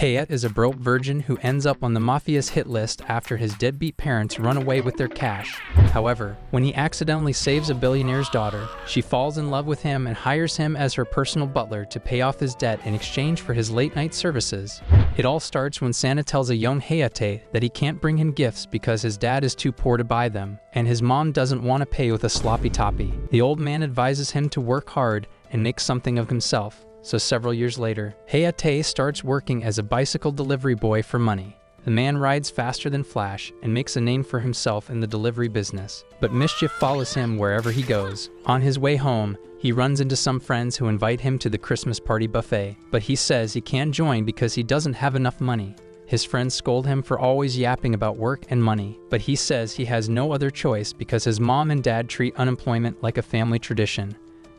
Hayate is a broke virgin who ends up on the mafia's hit list after his deadbeat parents run away with their cash. However, when he accidentally saves a billionaire's daughter, she falls in love with him and hires him as her personal butler to pay off his debt in exchange for his late-night services. It all starts when Santa tells a young Hayate that he can't bring him gifts because his dad is too poor to buy them, and his mom doesn't want to pay with a sloppy toppy. The old man advises him to work hard and make something of himself. So several years later, Hayate starts working as a bicycle delivery boy for money. The man rides faster than Flash and makes a name for himself in the delivery business. But mischief follows him wherever he goes. On his way home, he runs into some friends who invite him to the Christmas party buffet, but he says he can't join because he doesn't have enough money. His friends scold him for always yapping about work and money, but he says he has no other choice because his mom and dad treat unemployment like a family tradition.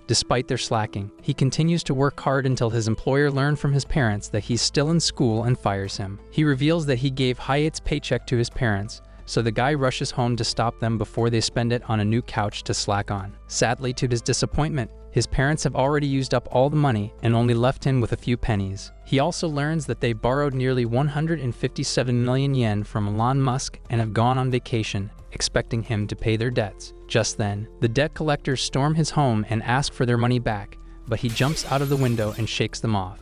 Despite their slacking, he continues to work hard until his employer learns from his parents that he's still in school and fires him. He reveals that he gave Hayate's paycheck to his parents, so the guy rushes home to stop them before they spend it on a new couch to slack on. Sadly, to his disappointment, his parents have already used up all the money and only left him with a few pennies. He also learns that they borrowed nearly 157 million yen from Elon Musk and have gone on vacation, expecting him to pay their debts. Just then, the debt collectors storm his home and ask for their money back, but he jumps out of the window and shakes them off.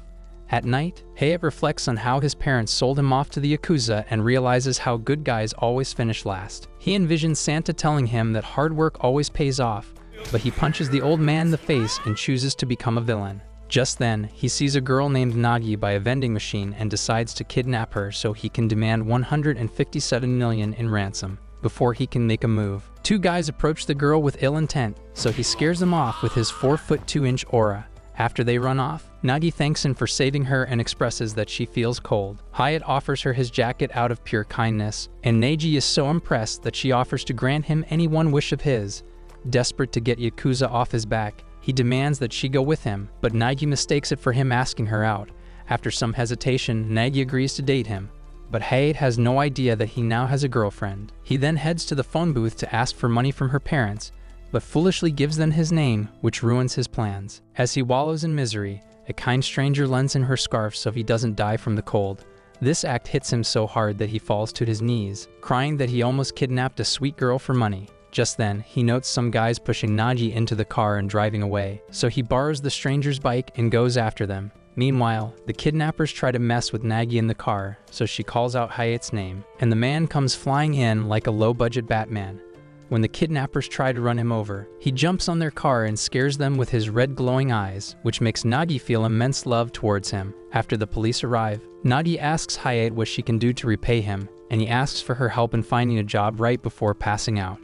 At night, Hayate reflects on how his parents sold him off to the Yakuza and realizes how good guys always finish last. He envisions Santa telling him that hard work always pays off, but he punches the old man in the face and chooses to become a villain. Just then, he sees a girl named Nagi by a vending machine and decides to kidnap her so he can demand 157 million in ransom. Before he can make a move, two guys approach the girl with ill intent, so he scares them off with his 4'2" aura. After they run off, Nagi thanks him for saving her and expresses that she feels cold. Hayate offers her his jacket out of pure kindness, and Nagi is so impressed that she offers to grant him any one wish of his. Desperate to get Yakuza off his back, he demands that she go with him, but Nagi mistakes it for him asking her out. After some hesitation, Nagi agrees to date him, but Hayate has no idea that he now has a girlfriend. He then heads to the phone booth to ask for money from her parents, but foolishly gives them his name, which ruins his plans. As he wallows in misery, a kind stranger lends him her scarf so he doesn't die from the cold. This act hits him so hard that he falls to his knees, crying that he almost kidnapped a sweet girl for money. Just then, he notes some guys pushing Nagi into the car and driving away, so he borrows the stranger's bike and goes after them. Meanwhile, the kidnappers try to mess with Nagi in the car, so she calls out Hayate's name, and the man comes flying in like a low-budget Batman. When the kidnappers try to run him over, he jumps on their car and scares them with his red glowing eyes, which makes Nagi feel immense love towards him. After the police arrive, Nagi asks Hayate what she can do to repay him, and he asks for her help in finding a job right before passing out.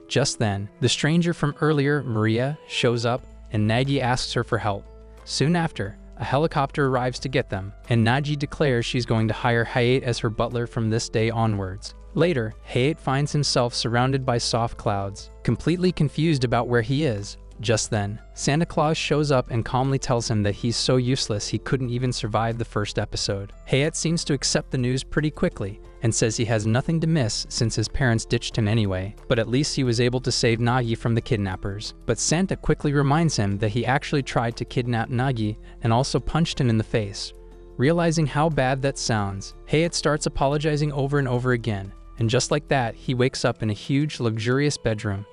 Just then, the stranger from earlier, Maria, shows up, and Nagi asks her for help. Soon after, a helicopter arrives to get them, and Nagi declares she's going to hire Hayate as her butler from this day onwards. Later, Hayate finds himself surrounded by soft clouds, completely confused about where he is. Just then, Santa Claus shows up and calmly tells him that he's so useless he couldn't even survive the first episode. Hayate seems to accept the news pretty quickly, and says he has nothing to miss since his parents ditched him anyway, but at least he was able to save Nagi from the kidnappers. But Santa quickly reminds him that he actually tried to kidnap Nagi and also punched him in the face. Realizing how bad that sounds, Hayate starts apologizing over and over again, and just like that, he wakes up in a huge, luxurious bedroom.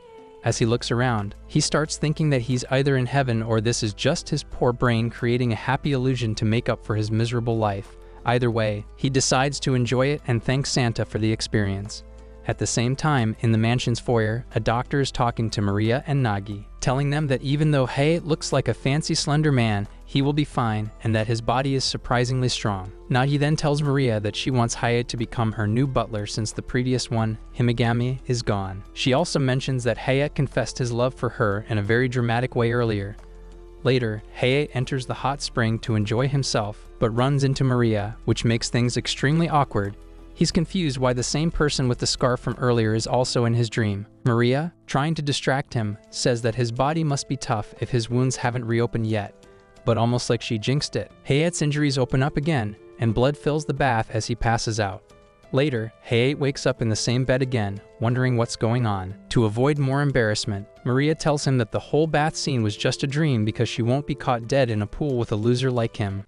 As he looks around, he starts thinking that he's either in heaven or this is just his poor brain creating a happy illusion to make up for his miserable life. Either way, he decides to enjoy it and thanks Santa for the experience. At the same time, in the mansion's foyer, a doctor is talking to Maria and Nagi, telling them that even though Hayate looks like a fancy slender man, he will be fine and that his body is surprisingly strong. Nagi then tells Maria that she wants Hayate to become her new butler since the previous one, Himigami, is gone. She also mentions that Hayate confessed his love for her in a very dramatic way earlier. Later, Hayate enters the hot spring to enjoy himself, but runs into Maria, which makes things extremely awkward. He's confused why the same person with the scarf from earlier is also in his dream. Maria, trying to distract him, says that his body must be tough if his wounds haven't reopened yet, but almost like she jinxed it. Hayate's injuries open up again, and blood fills the bath as he passes out. Later, Hayate wakes up in the same bed again, wondering what's going on. To avoid more embarrassment, Maria tells him that the whole bath scene was just a dream because she won't be caught dead in a pool with a loser like him.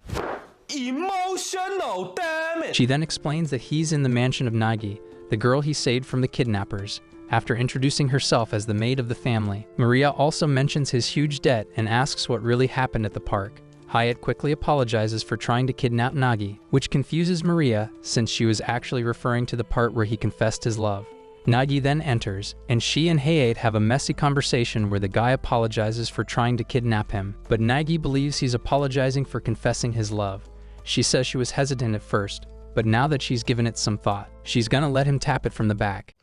Emotional damage! women. She then explains that he's in the mansion of Nagi, the girl he saved from the kidnappers, after introducing herself as the maid of the family. Maria also mentions his huge debt and asks what really happened at the park. Hayate quickly apologizes for trying to kidnap Nagi, which confuses Maria since she was actually referring to the part where he confessed his love. Nagi then enters, and she and Hayate have a messy conversation where the guy apologizes for trying to kidnap him, but Nagi believes he's apologizing for confessing his love. She says she was hesitant at first, but now that she's given it some thought, she's gonna let him tap it from the back.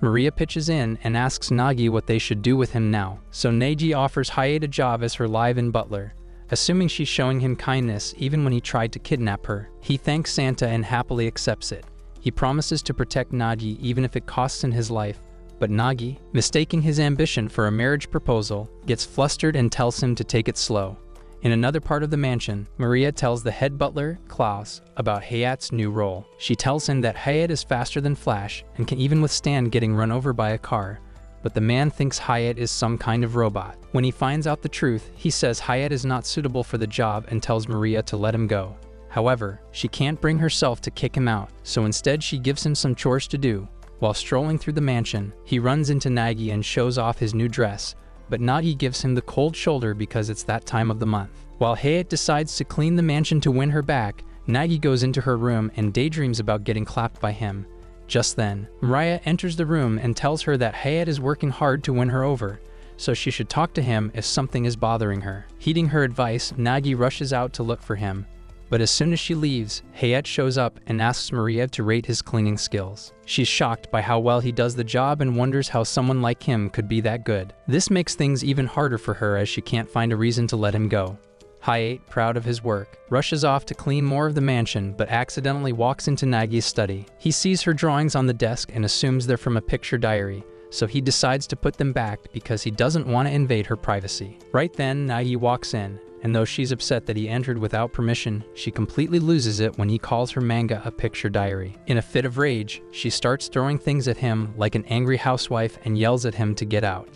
Maria pitches in and asks Nagi what they should do with him now, so Nagi offers Hayate a job as her live-in butler. Assuming she's showing him kindness even when he tried to kidnap her, he thanks Santa and happily accepts it. He promises to protect Nagi even if it costs him his life, but Nagi, mistaking his ambition for a marriage proposal, gets flustered and tells him to take it slow. In another part of the mansion, Maria tells the head butler, Klaus, about Hayate's new role. She tells him that Hayate is faster than Flash and can even withstand getting run over by a car, but the man thinks Hayate is some kind of robot. When he finds out the truth, he says Hayate is not suitable for the job and tells Maria to let him go. However, she can't bring herself to kick him out, so instead she gives him some chores to do. While strolling through the mansion, he runs into Nagi and shows off his new dress, but Nagi gives him the cold shoulder because it's that time of the month. While Hayate decides to clean the mansion to win her back, Nagi goes into her room and daydreams about getting clapped by him. Just then, Maria enters the room and tells her that Hayate is working hard to win her over, so she should talk to him if something is bothering her. Heeding her advice, Nagi rushes out to look for him. But as soon as she leaves, Hayate shows up and asks Maria to rate his cleaning skills. She's shocked by how well he does the job and wonders how someone like him could be that good. This makes things even harder for her as she can't find a reason to let him go. Hayate, proud of his work, rushes off to clean more of the mansion but accidentally walks into Nagi's study. He sees her drawings on the desk and assumes they're from a picture diary, so he decides to put them back because he doesn't want to invade her privacy. Right then, Nagi walks in, and though she's upset that he entered without permission, she completely loses it when he calls her manga a picture diary. In a fit of rage, she starts throwing things at him like an angry housewife and yells at him to get out.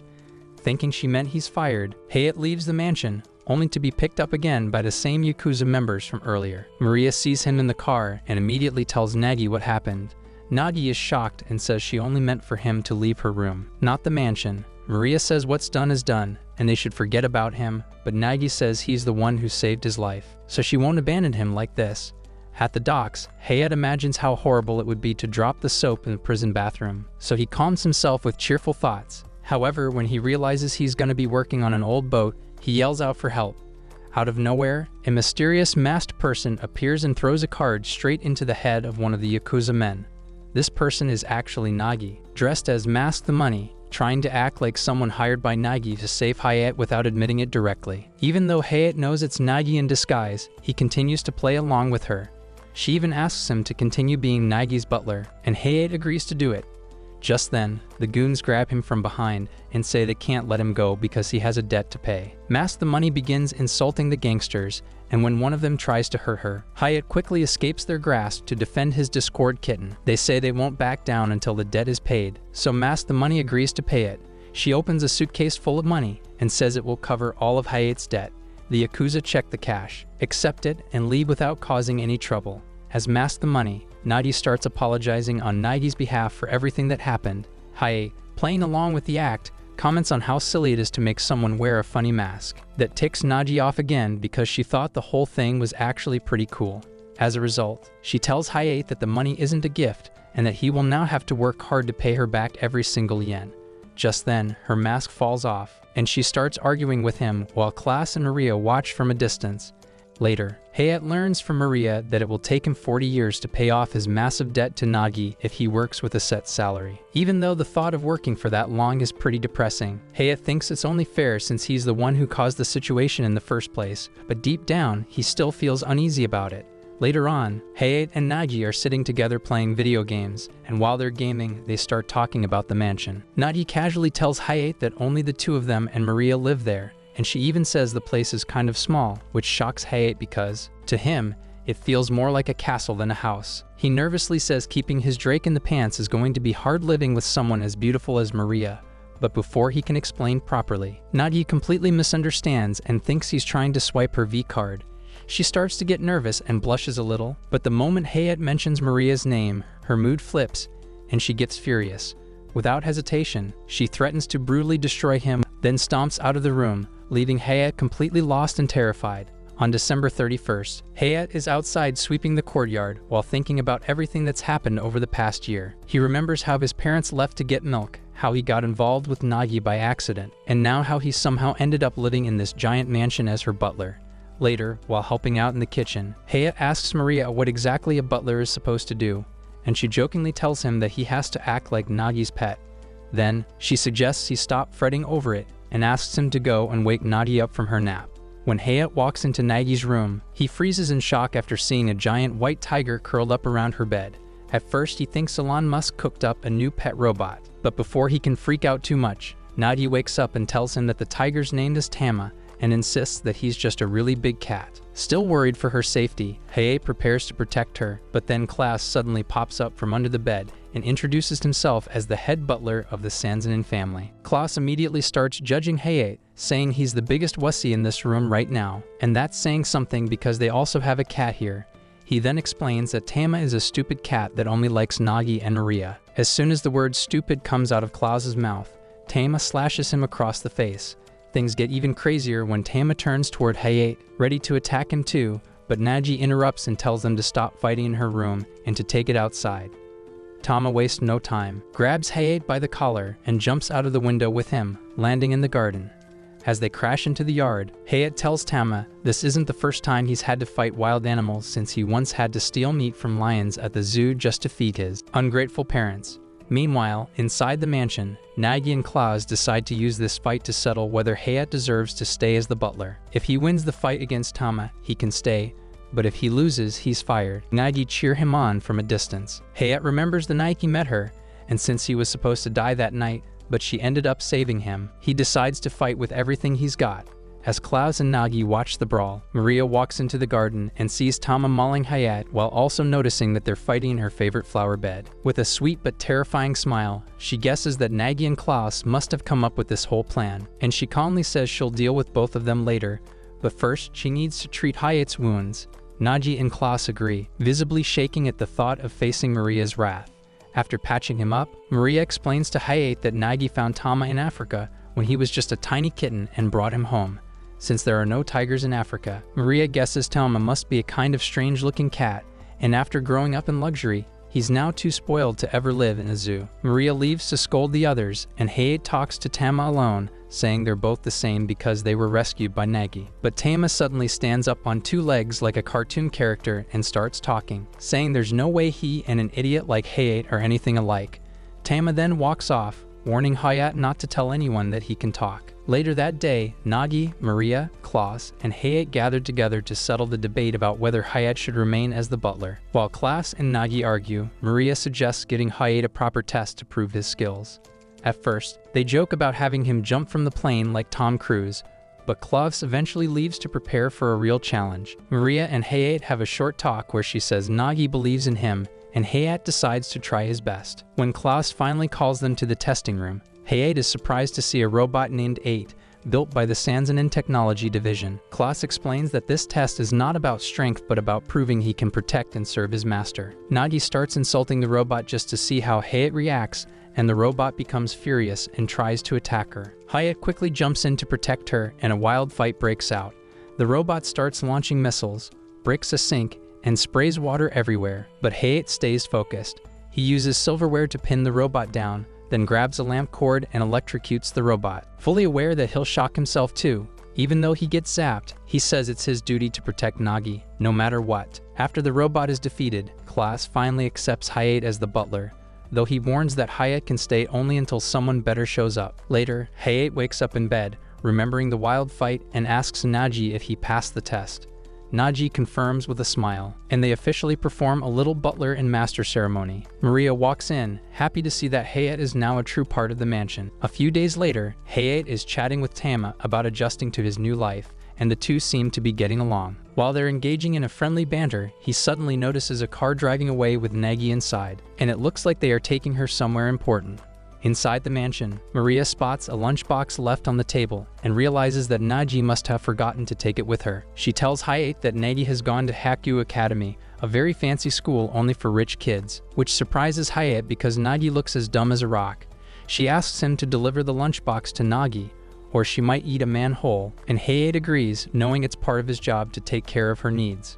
Thinking she meant he's fired, Hayate leaves the mansion, only to be picked up again by the same Yakuza members from earlier. Maria sees him in the car and immediately tells Nagi what happened. Nagi is shocked and says she only meant for him to leave her room, not the mansion. Maria says what's done is done, and they should forget about him, but Nagi says he's the one who saved his life, so she won't abandon him like this. At the docks, Hayate imagines how horrible it would be to drop the soap in the prison bathroom, so he calms himself with cheerful thoughts. However, when he realizes he's going to be working on an old boat, he yells out for help. Out of nowhere, a mysterious masked person appears and throws a card straight into the head of one of the Yakuza men. This person is actually Nagi, dressed as Mask the Money, trying to act like someone hired by Nagi to save Hayate without admitting it directly. Even though Hayate knows it's Nagi in disguise, he continues to play along with her. She even asks him to continue being Nagi's butler, and Hayate agrees to do it. Just then, the goons grab him from behind and say they can't let him go because he has a debt to pay. Mask the Money begins insulting the gangsters, and when one of them tries to hurt her, Hayate quickly escapes their grasp to defend his Discord kitten. They say they won't back down until the debt is paid, so Mask the Money agrees to pay it. She opens a suitcase full of money and says it will cover all of Hayate's debt. The Yakuza check the cash, accept it, and leave without causing any trouble. As Mask the Money, Nagi starts apologizing on Nagi's behalf for everything that happened. Hayate, playing along with the act, comments on how silly it is to make someone wear a funny mask. That ticks Nagi off again because she thought the whole thing was actually pretty cool. As a result, she tells Hayate that the money isn't a gift and that he will now have to work hard to pay her back every single yen. Just then, her mask falls off, and she starts arguing with him while Klaus and Maria watch from a distance. Later, Hayate learns from Maria that it will take him 40 years to pay off his massive debt to Nagi if he works with a set salary. Even though the thought of working for that long is pretty depressing, Hayate thinks it's only fair since he's the one who caused the situation in the first place, but deep down, he still feels uneasy about it. Later on, Hayate and Nagi are sitting together playing video games, and while they're gaming, they start talking about the mansion. Nagi casually tells Hayate that only the two of them and Maria live there, and she even says the place is kind of small, which shocks Hayate because, to him, it feels more like a castle than a house. He nervously says keeping his Drake in the pants is going to be hard living with someone as beautiful as Maria, but before he can explain properly, Nagi completely misunderstands and thinks he's trying to swipe her V card. She starts to get nervous and blushes a little, but the moment Hayate mentions Maria's name, her mood flips, and she gets furious. Without hesitation, she threatens to brutally destroy him, then stomps out of the room, leaving Hayate completely lost and terrified. On December 31st, Hayate is outside sweeping the courtyard while thinking about everything that's happened over the past year. He remembers how his parents left to get milk, how he got involved with Nagi by accident, and now how he somehow ended up living in this giant mansion as her butler. Later, while helping out in the kitchen, Hayate asks Maria what exactly a butler is supposed to do, and she jokingly tells him that he has to act like Nagi's pet. Then, she suggests he stop fretting over it and asks him to go and wake Nagi up from her nap. When Hayate walks into Nagi's room, he freezes in shock after seeing a giant white tiger curled up around her bed. At first, he thinks Elon Musk cooked up a new pet robot, but before he can freak out too much, Nagi wakes up and tells him that the tiger's name is Tama and insists that he's just a really big cat. Still worried for her safety, Hayate prepares to protect her, but then Klaus suddenly pops up from under the bed and introduces himself as the head butler of the Sanzanin family. Klaus immediately starts judging Hayate, saying he's the biggest wussy in this room right now, and that's saying something because they also have a cat here. He then explains that Tama is a stupid cat that only likes Nagi and Maria. As soon as the word stupid comes out of Klaus's mouth, Tama slashes him across the face. Things get even crazier when Tama turns toward Hayate, ready to attack him too, but Nagi interrupts and tells them to stop fighting in her room and to take it outside. Tama wastes no time, grabs Hayate by the collar, and jumps out of the window with him, landing in the garden. As they crash into the yard, Hayate tells Tama this isn't the first time he's had to fight wild animals since he once had to steal meat from lions at the zoo just to feed his ungrateful parents. Meanwhile, inside the mansion, Nagi and Klaus decide to use this fight to settle whether Hayate deserves to stay as the butler. If he wins the fight against Tama, he can stay, but if he loses, he's fired. Nagi cheer him on from a distance. Hayate remembers the night he met her, and since he was supposed to die that night, but she ended up saving him, he decides to fight with everything he's got. As Klaus and Nagi watch the brawl, Maria walks into the garden and sees Tama mauling Hayate while also noticing that they're fighting in her favorite flower bed. With a sweet but terrifying smile, she guesses that Nagi and Klaus must have come up with this whole plan, and she calmly says she'll deal with both of them later, but first she needs to treat Hayate's wounds. Nagi and Klaus agree, visibly shaking at the thought of facing Maria's wrath. After patching him up, Maria explains to Hayate that Nagi found Tama in Africa when he was just a tiny kitten and brought him home. Since there are no tigers in Africa, Maria guesses Tama must be a kind of strange-looking cat, and after growing up in luxury, he's now too spoiled to ever live in a zoo. Maria leaves to scold the others, and Hayate talks to Tama alone, saying they're both the same because they were rescued by Nagi. But Tama suddenly stands up on two legs like a cartoon character and starts talking, saying there's no way he and an idiot like Hayate are anything alike. Tama then walks off, warning Hayate not to tell anyone that he can talk. Later that day, Nagi, Maria, Klaus, and Hayate gathered together to settle the debate about whether Hayate should remain as the butler. While Klaus and Nagi argue, Maria suggests getting Hayate a proper test to prove his skills. At first, they joke about having him jump from the plane like Tom Cruise, but Klaus eventually leaves to prepare for a real challenge. Maria and Hayate have a short talk where she says Nagi believes in him, and Hayate decides to try his best. When Klaus finally calls them to the testing room, Hayate is surprised to see a robot named 8, built by the Sanzanin Technology Division. Klaus explains that this test is not about strength but about proving he can protect and serve his master. Nagi starts insulting the robot just to see how Hayate reacts, and the robot becomes furious and tries to attack her. Hayate quickly jumps in to protect her, and a wild fight breaks out. The robot starts launching missiles, breaks a sink, and sprays water everywhere, but Hayate stays focused. He uses silverware to pin the robot down, then grabs a lamp cord and electrocutes the robot. Fully aware that he'll shock himself too, even though he gets zapped, he says it's his duty to protect Nagi, no matter what. After the robot is defeated, Klaus finally accepts Hayate as the butler, though he warns that Hayate can stay only until someone better shows up. Later, Hayate wakes up in bed, remembering the wild fight, and asks Nagi if he passed the test. Nagi confirms with a smile, and they officially perform a little butler and master ceremony. Maria walks in, happy to see that Hayate is now a true part of the mansion. A few days later, Hayate is chatting with Tama about adjusting to his new life, and the two seem to be getting along. While they're engaging in a friendly banter, he suddenly notices a car driving away with Nagi inside, and it looks like they are taking her somewhere important. Inside the mansion, Maria spots a lunchbox left on the table and realizes that Nagi must have forgotten to take it with her. She tells Hayate that Nagi has gone to Haku Academy, a very fancy school only for rich kids, which surprises Hayate because Nagi looks as dumb as a rock. She asks him to deliver the lunchbox to Nagi, or she might eat a man whole, and Hayate agrees, knowing it's part of his job to take care of her needs.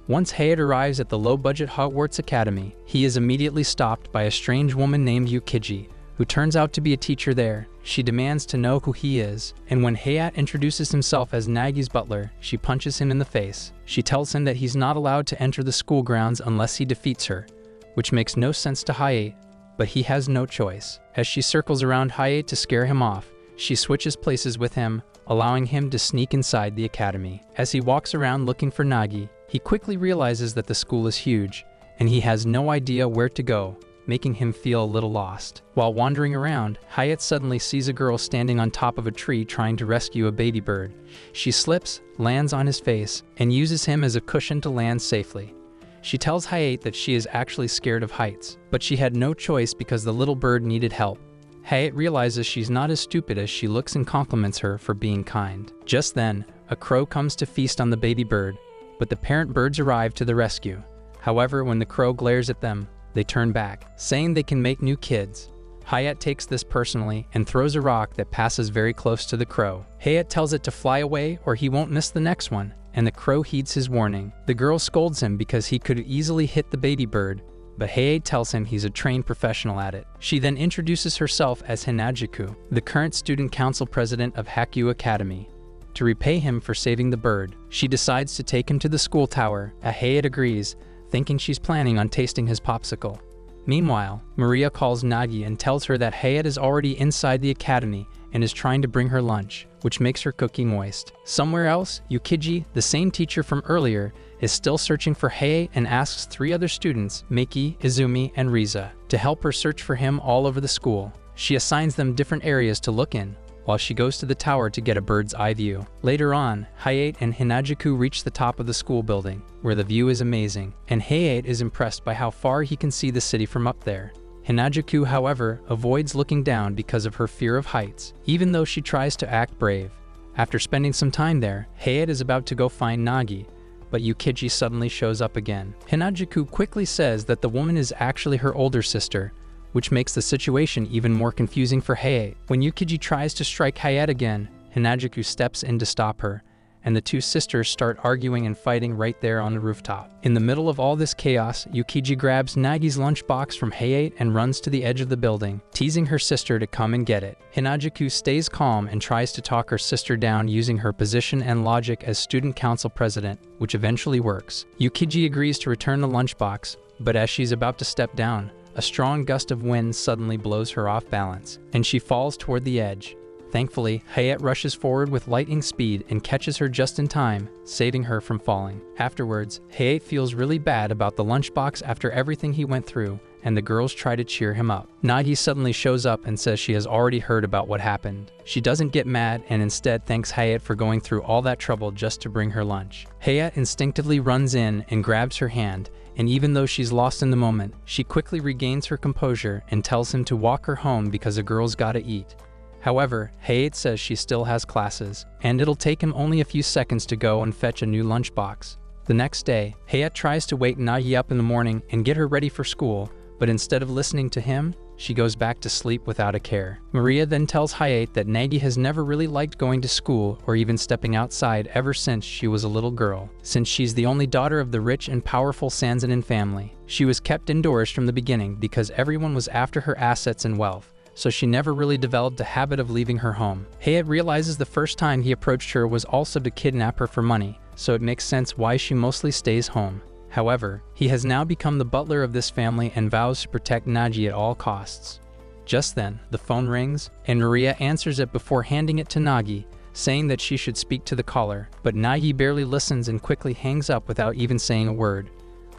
Once Hayate arrives at the low-budget Hogwarts Academy, he is immediately stopped by a strange woman named Yukiji, who turns out to be a teacher there. She demands to know who he is, and when Hayate introduces himself as Nagi's butler, she punches him in the face. She tells him that he's not allowed to enter the school grounds unless he defeats her, which makes no sense to Hayate, but he has no choice. As she circles around Hayate to scare him off, she switches places with him, allowing him to sneak inside the academy. As he walks around looking for Nagi, he quickly realizes that the school is huge, and he has no idea where to go, making him feel a little lost. While wandering around, Hayate suddenly sees a girl standing on top of a tree trying to rescue a baby bird. She slips, lands on his face, and uses him as a cushion to land safely. She tells Hayate that she is actually scared of heights, but she had no choice because the little bird needed help. Hayate realizes she's not as stupid as she looks and compliments her for being kind. Just then, a crow comes to feast on the baby bird, but the parent birds arrive to the rescue. However, when the crow glares at them, they turn back, saying they can make new kids. Hayate takes this personally and throws a rock that passes very close to the crow. Hayate tells it to fly away or he won't miss the next one, and the crow heeds his warning. The girl scolds him because he could easily hit the baby bird, but Hayate tells him he's a trained professional at it. She then introduces herself as Hinajuku, the current student council president of Haku Academy. To repay him for saving the bird, she decides to take him to the school tower, and Hayate agrees, thinking she's planning on tasting his popsicle. Meanwhile, Maria calls Nagi and tells her that Hayate is already inside the academy and is trying to bring her lunch, which makes her cookie moist. Somewhere else, Yukiji, the same teacher from earlier, is still searching for Hayate and asks 3 other students, Miki, Izumi, and Riza, to help her search for him all over the school. She assigns them different areas to look in, while she goes to the tower to get a bird's eye view. Later on, Hayate and Hinajuku reach the top of the school building, where the view is amazing, and Hayate is impressed by how far he can see the city from up there. Hinajuku, however, avoids looking down because of her fear of heights, even though she tries to act brave. After spending some time there, Hayate is about to go find Nagi, but Yukiji suddenly shows up again. Hinajuku quickly says that the woman is actually her older sister, which makes the situation even more confusing for Hayate. When Yukiji tries to strike Hayate again, Hinajuku steps in to stop her, and the 2 sisters start arguing and fighting right there on the rooftop. In the middle of all this chaos, Yukiji grabs Nagi's lunchbox from Hayate and runs to the edge of the building, teasing her sister to come and get it. Hinajuku stays calm and tries to talk her sister down using her position and logic as student council president, which eventually works. Yukiji agrees to return the lunchbox, but as she's about to step down, a strong gust of wind suddenly blows her off balance, and she falls toward the edge. Thankfully, Hayate rushes forward with lightning speed and catches her just in time, saving her from falling. Afterwards, Hayate feels really bad about the lunchbox after everything he went through, and the girls try to cheer him up. Nagi suddenly shows up and says she has already heard about what happened. She doesn't get mad and instead thanks Hayate for going through all that trouble just to bring her lunch. Hayate instinctively runs in and grabs her hand, and even though she's lost in the moment, she quickly regains her composure and tells him to walk her home because a girl's gotta eat. However, Hayate says she still has classes, and it'll take him only a few seconds to go and fetch a new lunchbox. The next day, Hayate tries to wake Nagi up in the morning and get her ready for school, but instead of listening to him, she goes back to sleep without a care. Maria then tells Hayate that Nagi has never really liked going to school or even stepping outside ever since she was a little girl, since she's the only daughter of the rich and powerful Sanzanin family. She was kept indoors from the beginning because everyone was after her assets and wealth, so she never really developed a habit of leaving her home. Hayate realizes the first time he approached her was also to kidnap her for money, so it makes sense why she mostly stays home. However, he has now become the butler of this family and vows to protect Nagi at all costs. Just then, the phone rings, and Maria answers it before handing it to Nagi, saying that she should speak to the caller, but Nagi barely listens and quickly hangs up without even saying a word.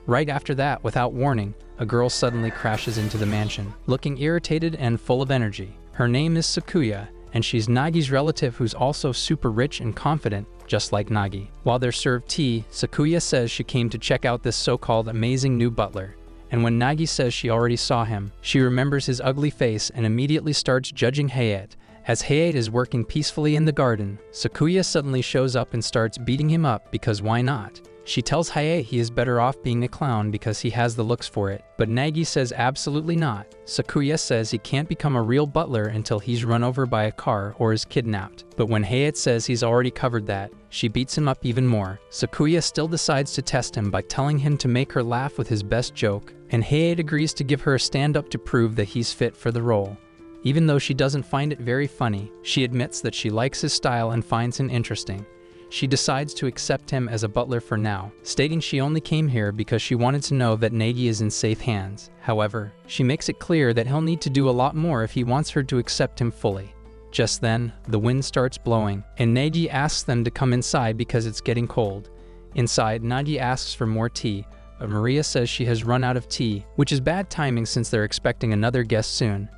Right after that, without warning, a girl suddenly crashes into the mansion, looking irritated and full of energy. Her name is Sakuya, and she's Nagi's relative who's also super rich and confident, just like Nagi. While they're served tea, Sakuya says she came to check out this so-called amazing new butler, and when Nagi says she already saw him, she remembers his ugly face and immediately starts judging Hayate. As Hayate is working peacefully in the garden, Sakuya suddenly shows up and starts beating him up because why not? She tells Hayate he is better off being a clown because he has the looks for it, but Nagi says absolutely not. Sakuya says he can't become a real butler until he's run over by a car or is kidnapped, but when Hayate says he's already covered that, she beats him up even more. Sakuya still decides to test him by telling him to make her laugh with his best joke, and Hayate agrees to give her a stand-up to prove that he's fit for the role. Even though she doesn't find it very funny, she admits that she likes his style and finds him interesting. She decides to accept him as a butler for now, stating she only came here because she wanted to know that Nagi is in safe hands. However, she makes it clear that he'll need to do a lot more if he wants her to accept him fully. Just then, the wind starts blowing, and Nagi asks them to come inside because it's getting cold. Inside, Nagi asks for more tea, but Maria says she has run out of tea, which is bad timing since they're expecting another guest soon.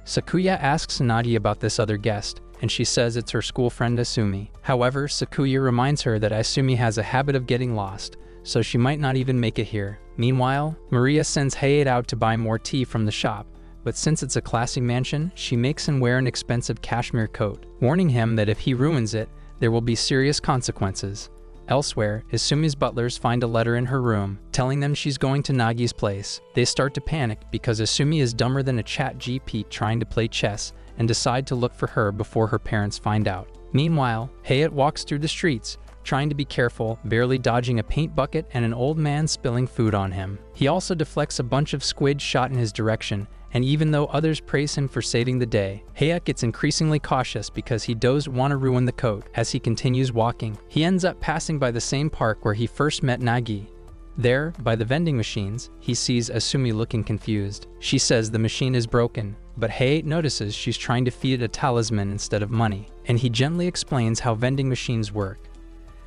Sakuya asks Nagi about this other guest, and she says it's her school friend Isumi. However, Sakuya reminds her that Isumi has a habit of getting lost, so she might not even make it here. Meanwhile, Maria sends Hayate out to buy more tea from the shop, but since it's a classy mansion, she makes him wear an expensive cashmere coat, warning him that if he ruins it, there will be serious consequences. Elsewhere, Isumi's butlers find a letter in her room, telling them she's going to Nagi's place. They start to panic because Isumi is dumber than a chat GP trying to play chess, and decide to look for her before her parents find out. Meanwhile, Hayate walks through the streets, trying to be careful, barely dodging a paint bucket and an old man spilling food on him. He also deflects a bunch of squid shot in his direction, and even though others praise him for saving the day, Hayate gets increasingly cautious because he doesn't want to ruin the coat. As he continues walking, he ends up passing by the same park where he first met Nagi. There, by the vending machines, he sees Isumi looking confused. She says the machine is broken, but Hayate notices she's trying to feed it a talisman instead of money, and he gently explains how vending machines work.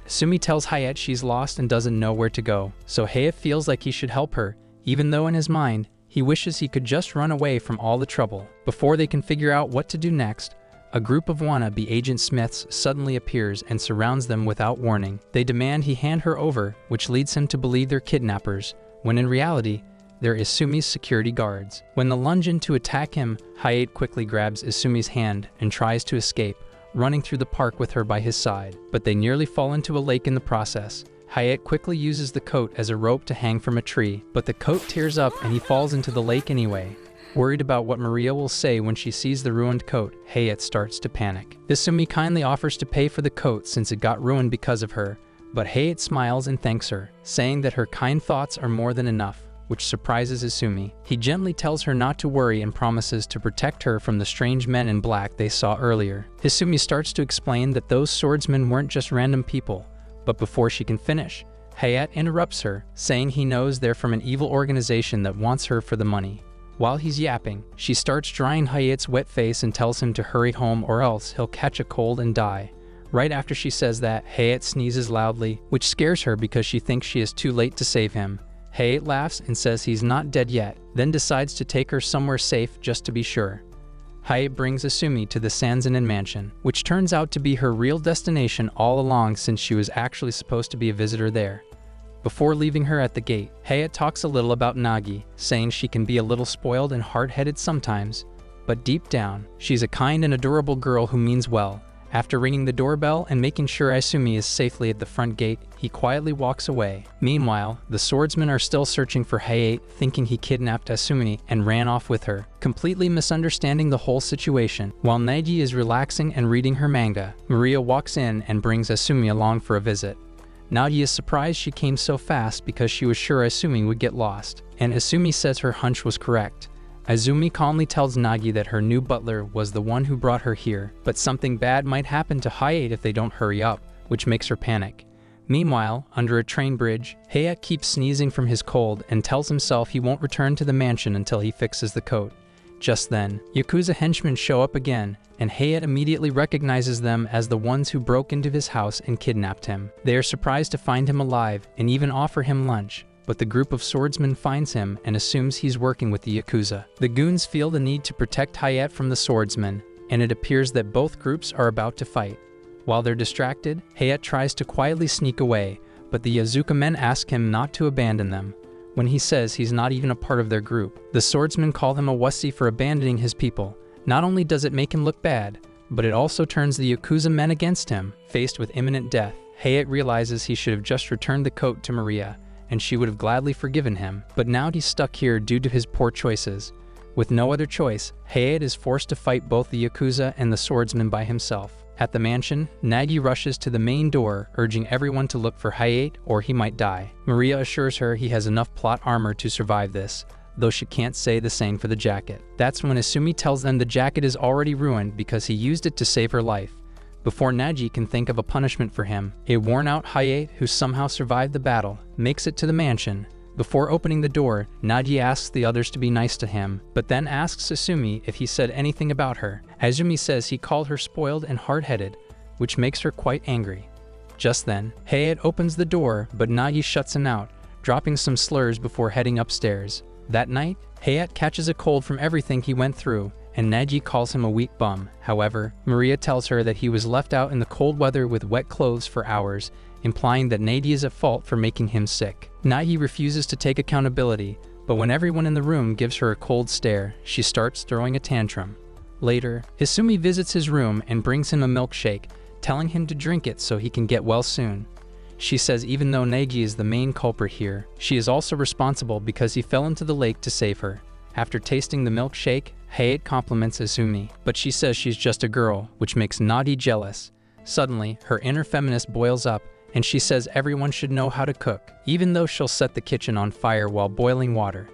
Isumi tells Hayate she's lost and doesn't know where to go, so Hayate feels like he should help her, even though in his mind, he wishes he could just run away from all the trouble. Before they can figure out what to do next, a group of wannabe Agent Smiths suddenly appears and surrounds them without warning. They demand he hand her over, which leads him to believe they're kidnappers, when in reality, they're Isumi's security guards. When they lunge in to attack him, Hayate quickly grabs Isumi's hand and tries to escape, running through the park with her by his side, but they nearly fall into a lake in the process. Hayate quickly uses the coat as a rope to hang from a tree, but the coat tears up and he falls into the lake anyway. Worried about what Maria will say when she sees the ruined coat, Hayate starts to panic. Isumi kindly offers to pay for the coat since it got ruined because of her, but Hayate smiles and thanks her, saying that her kind thoughts are more than enough, which surprises Isumi. He gently tells her not to worry and promises to protect her from the strange men in black they saw earlier. Isumi starts to explain that those swordsmen weren't just random people, but before she can finish, Hayate interrupts her, saying he knows they're from an evil organization that wants her for the money. While he's yapping, she starts drying Hayate's wet face and tells him to hurry home or else he'll catch a cold and die. Right after she says that, Hayate sneezes loudly, which scares her because she thinks she is too late to save him. Hayate laughs and says he's not dead yet, then decides to take her somewhere safe just to be sure. Hayate brings Isumi to the Sanzanin mansion, which turns out to be her real destination all along since she was actually supposed to be a visitor there. Before leaving her at the gate, Hayate talks a little about Nagi, saying she can be a little spoiled and hard-headed sometimes, but deep down, she's a kind and adorable girl who means well. After ringing the doorbell and making sure Isumi is safely at the front gate, he quietly walks away. Meanwhile, the swordsmen are still searching for Hayate, thinking he kidnapped Isumi and ran off with her, completely misunderstanding the whole situation. While Nagi is relaxing and reading her manga, Maria walks in and brings Isumi along for a visit. Nagi is surprised she came so fast because she was sure Isumi would get lost, and Isumi says her hunch was correct. Izumi calmly tells Nagi that her new butler was the one who brought her here, but something bad might happen to Hayate if they don't hurry up, which makes her panic. Meanwhile, under a train bridge, Hayate keeps sneezing from his cold and tells himself he won't return to the mansion until he fixes the coat. Just then, Yakuza henchmen show up again, and Hayate immediately recognizes them as the ones who broke into his house and kidnapped him. They are surprised to find him alive and even offer him lunch, but the group of swordsmen finds him and assumes he's working with the Yakuza. The goons feel the need to protect Hayate from the swordsmen, and it appears that both groups are about to fight. While they're distracted, Hayate tries to quietly sneak away, but the Yakuza men ask him not to abandon them. when he says he's not even a part of their group. The swordsmen call him a wussy for abandoning his people. Not only does it make him look bad, but it also turns the Yakuza men against him. Faced with imminent death, Hayate realizes he should have just returned the coat to Maria, and she would have gladly forgiven him, but now he's stuck here due to his poor choices. With no other choice, Hayate is forced to fight both the Yakuza and the swordsman by himself. At the mansion, Nagi rushes to the main door, urging everyone to look for Hayate or he might die. Maria assures her he has enough plot armor to survive this, though she can't say the same for the jacket. That's when Isumi tells them the jacket is already ruined because he used it to save her life. Before Nagi can think of a punishment for him, a worn-out Hayate who somehow survived the battle makes it to the mansion. Before opening the door, Nagi asks the others to be nice to him, but then asks Isumi if he said anything about her. Isumi says he called her spoiled and hard-headed, which makes her quite angry. Just then, Hayate opens the door, but Nagi shuts him out, dropping some slurs before heading upstairs. That night, Hayate catches a cold from everything he went through, and Nagi calls him a weak bum. However, Maria tells her that he was left out in the cold weather with wet clothes for hours, implying that Nagi is at fault for making him sick. Nagi refuses to take accountability, but when everyone in the room gives her a cold stare, she starts throwing a tantrum. Later, Isumi visits his room and brings him a milkshake, telling him to drink it so he can get well soon. She says even though Nagi is the main culprit here, she is also responsible because he fell into the lake to save her. After tasting the milkshake, Hayate compliments Isumi, but she says she's just a girl, which makes Nagi jealous. Suddenly, her inner feminist boils up, and she says everyone should know how to cook, even though she'll set the kitchen on fire while boiling water.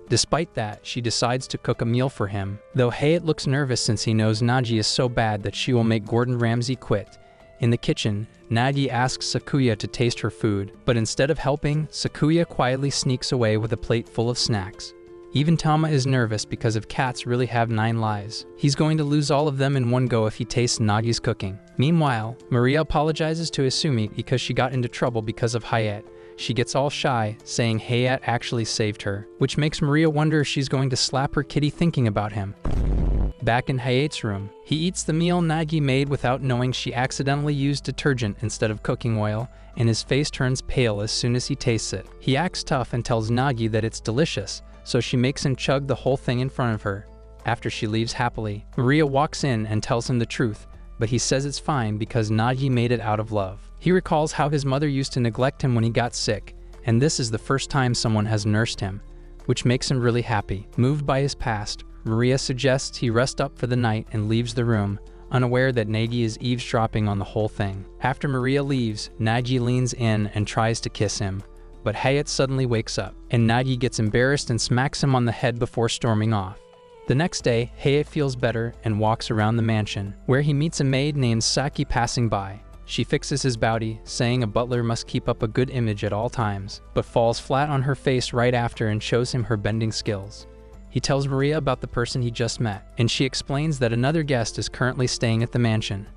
Despite that, she decides to cook a meal for him, though Hayate looks nervous since he knows Nagi is so bad that she will make Gordon Ramsay quit. In the kitchen, Nagi asks Sakuya to taste her food, but instead of helping, Sakuya quietly sneaks away with a plate full of snacks. Even Tama is nervous because if cats really have 9 lives, he's going to lose all of them in one go if he tastes Nagi's cooking. Meanwhile, Maria apologizes to Isumi because she got into trouble because of Hayate. She gets all shy, saying Hayate actually saved her, which makes Maria wonder if she's going to slap her kitty thinking about him. Back in Hayate's room, he eats the meal Nagi made without knowing she accidentally used detergent instead of cooking oil, and his face turns pale as soon as he tastes it. He acts tough and tells Nagi that it's delicious, so she makes him chug the whole thing in front of her. After she leaves happily, Maria walks in and tells him the truth, but he says it's fine because Nagi made it out of love. He recalls how his mother used to neglect him when he got sick, and this is the first time someone has nursed him, which makes him really happy. Moved by his past, Maria suggests he rest up for the night and leaves the room, unaware that Nagi is eavesdropping on the whole thing. After Maria leaves, Nagi leans in and tries to kiss him, but Hayate suddenly wakes up, and Nagi gets embarrassed and smacks him on the head before storming off. The next day, Hayate feels better and walks around the mansion, where he meets a maid named Saki passing by. She fixes his bowty, saying a butler must keep up a good image at all times, but falls flat on her face right after and shows him her bending skills. He tells Maria about the person he just met, and she explains that another guest is currently staying at the mansion.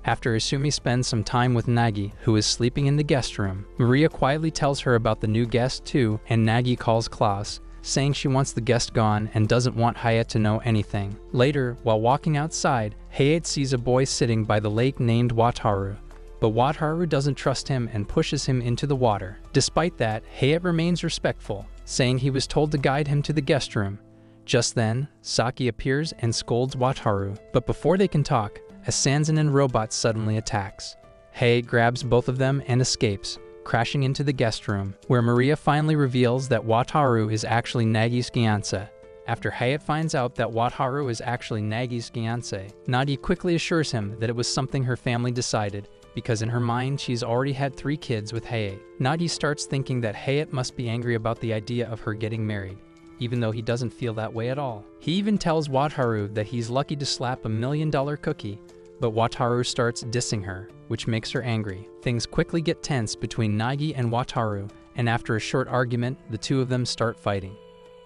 After Isumi spends some time with Nagi, who is sleeping in the guest room, Maria quietly tells her about the new guest too, and Nagi calls Klaus, saying she wants the guest gone and doesn't want Hayate to know anything. Later, while walking outside, Hayate sees a boy sitting by the lake named Wataru, but Wataru doesn't trust him and pushes him into the water. Despite that, Hayate remains respectful, saying he was told to guide him to the guest room. Just then, Saki appears and scolds Wataru, but before they can talk, a Sanzanin robot suddenly attacks. Hayate grabs both of them and escapes, crashing into the guest room, where Maria finally reveals that Wataru is actually Nagi's fiancé. After Hayate finds out that Wataru is actually Nagi's fiancé, Nagi quickly assures him that it was something her family decided, because in her mind she's already had 3 kids with Hayate. Nagi starts thinking that Hayate must be angry about the idea of her getting married, even though he doesn't feel that way at all. He even tells Wataru that he's lucky to slap $1 million cookie, but Wataru starts dissing her, which makes her angry. Things quickly get tense between Nagi and Wataru, and after a short argument, the two of them start fighting.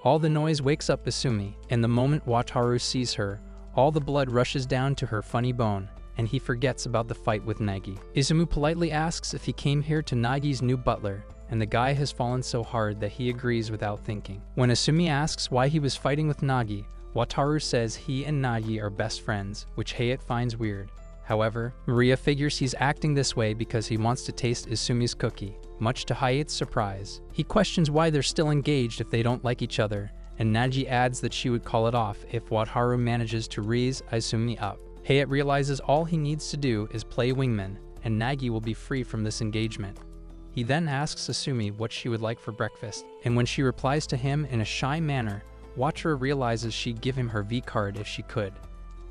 All the noise wakes up Isumi, and the moment Wataru sees her, all the blood rushes down to her funny bone, and he forgets about the fight with Nagi. Izumu politely asks if he came here to Nagi's new butler, and the guy has fallen so hard that he agrees without thinking. When Isumi asks why he was fighting with Nagi, Wataru says he and Nagi are best friends, which Hayate finds weird. However, Maria figures he's acting this way because he wants to taste Isumi's cookie. much to Hayate's surprise. He questions why they're still engaged if they don't like each other, and Nagi adds that she would call it off if Wataru manages to raise Isumi up. Hayate realizes all he needs to do is play wingman, and Nagi will be free from this engagement. He then asks Isumi what she would like for breakfast, and when she replies to him in a shy manner, Wataru realizes she'd give him her V-card if she could.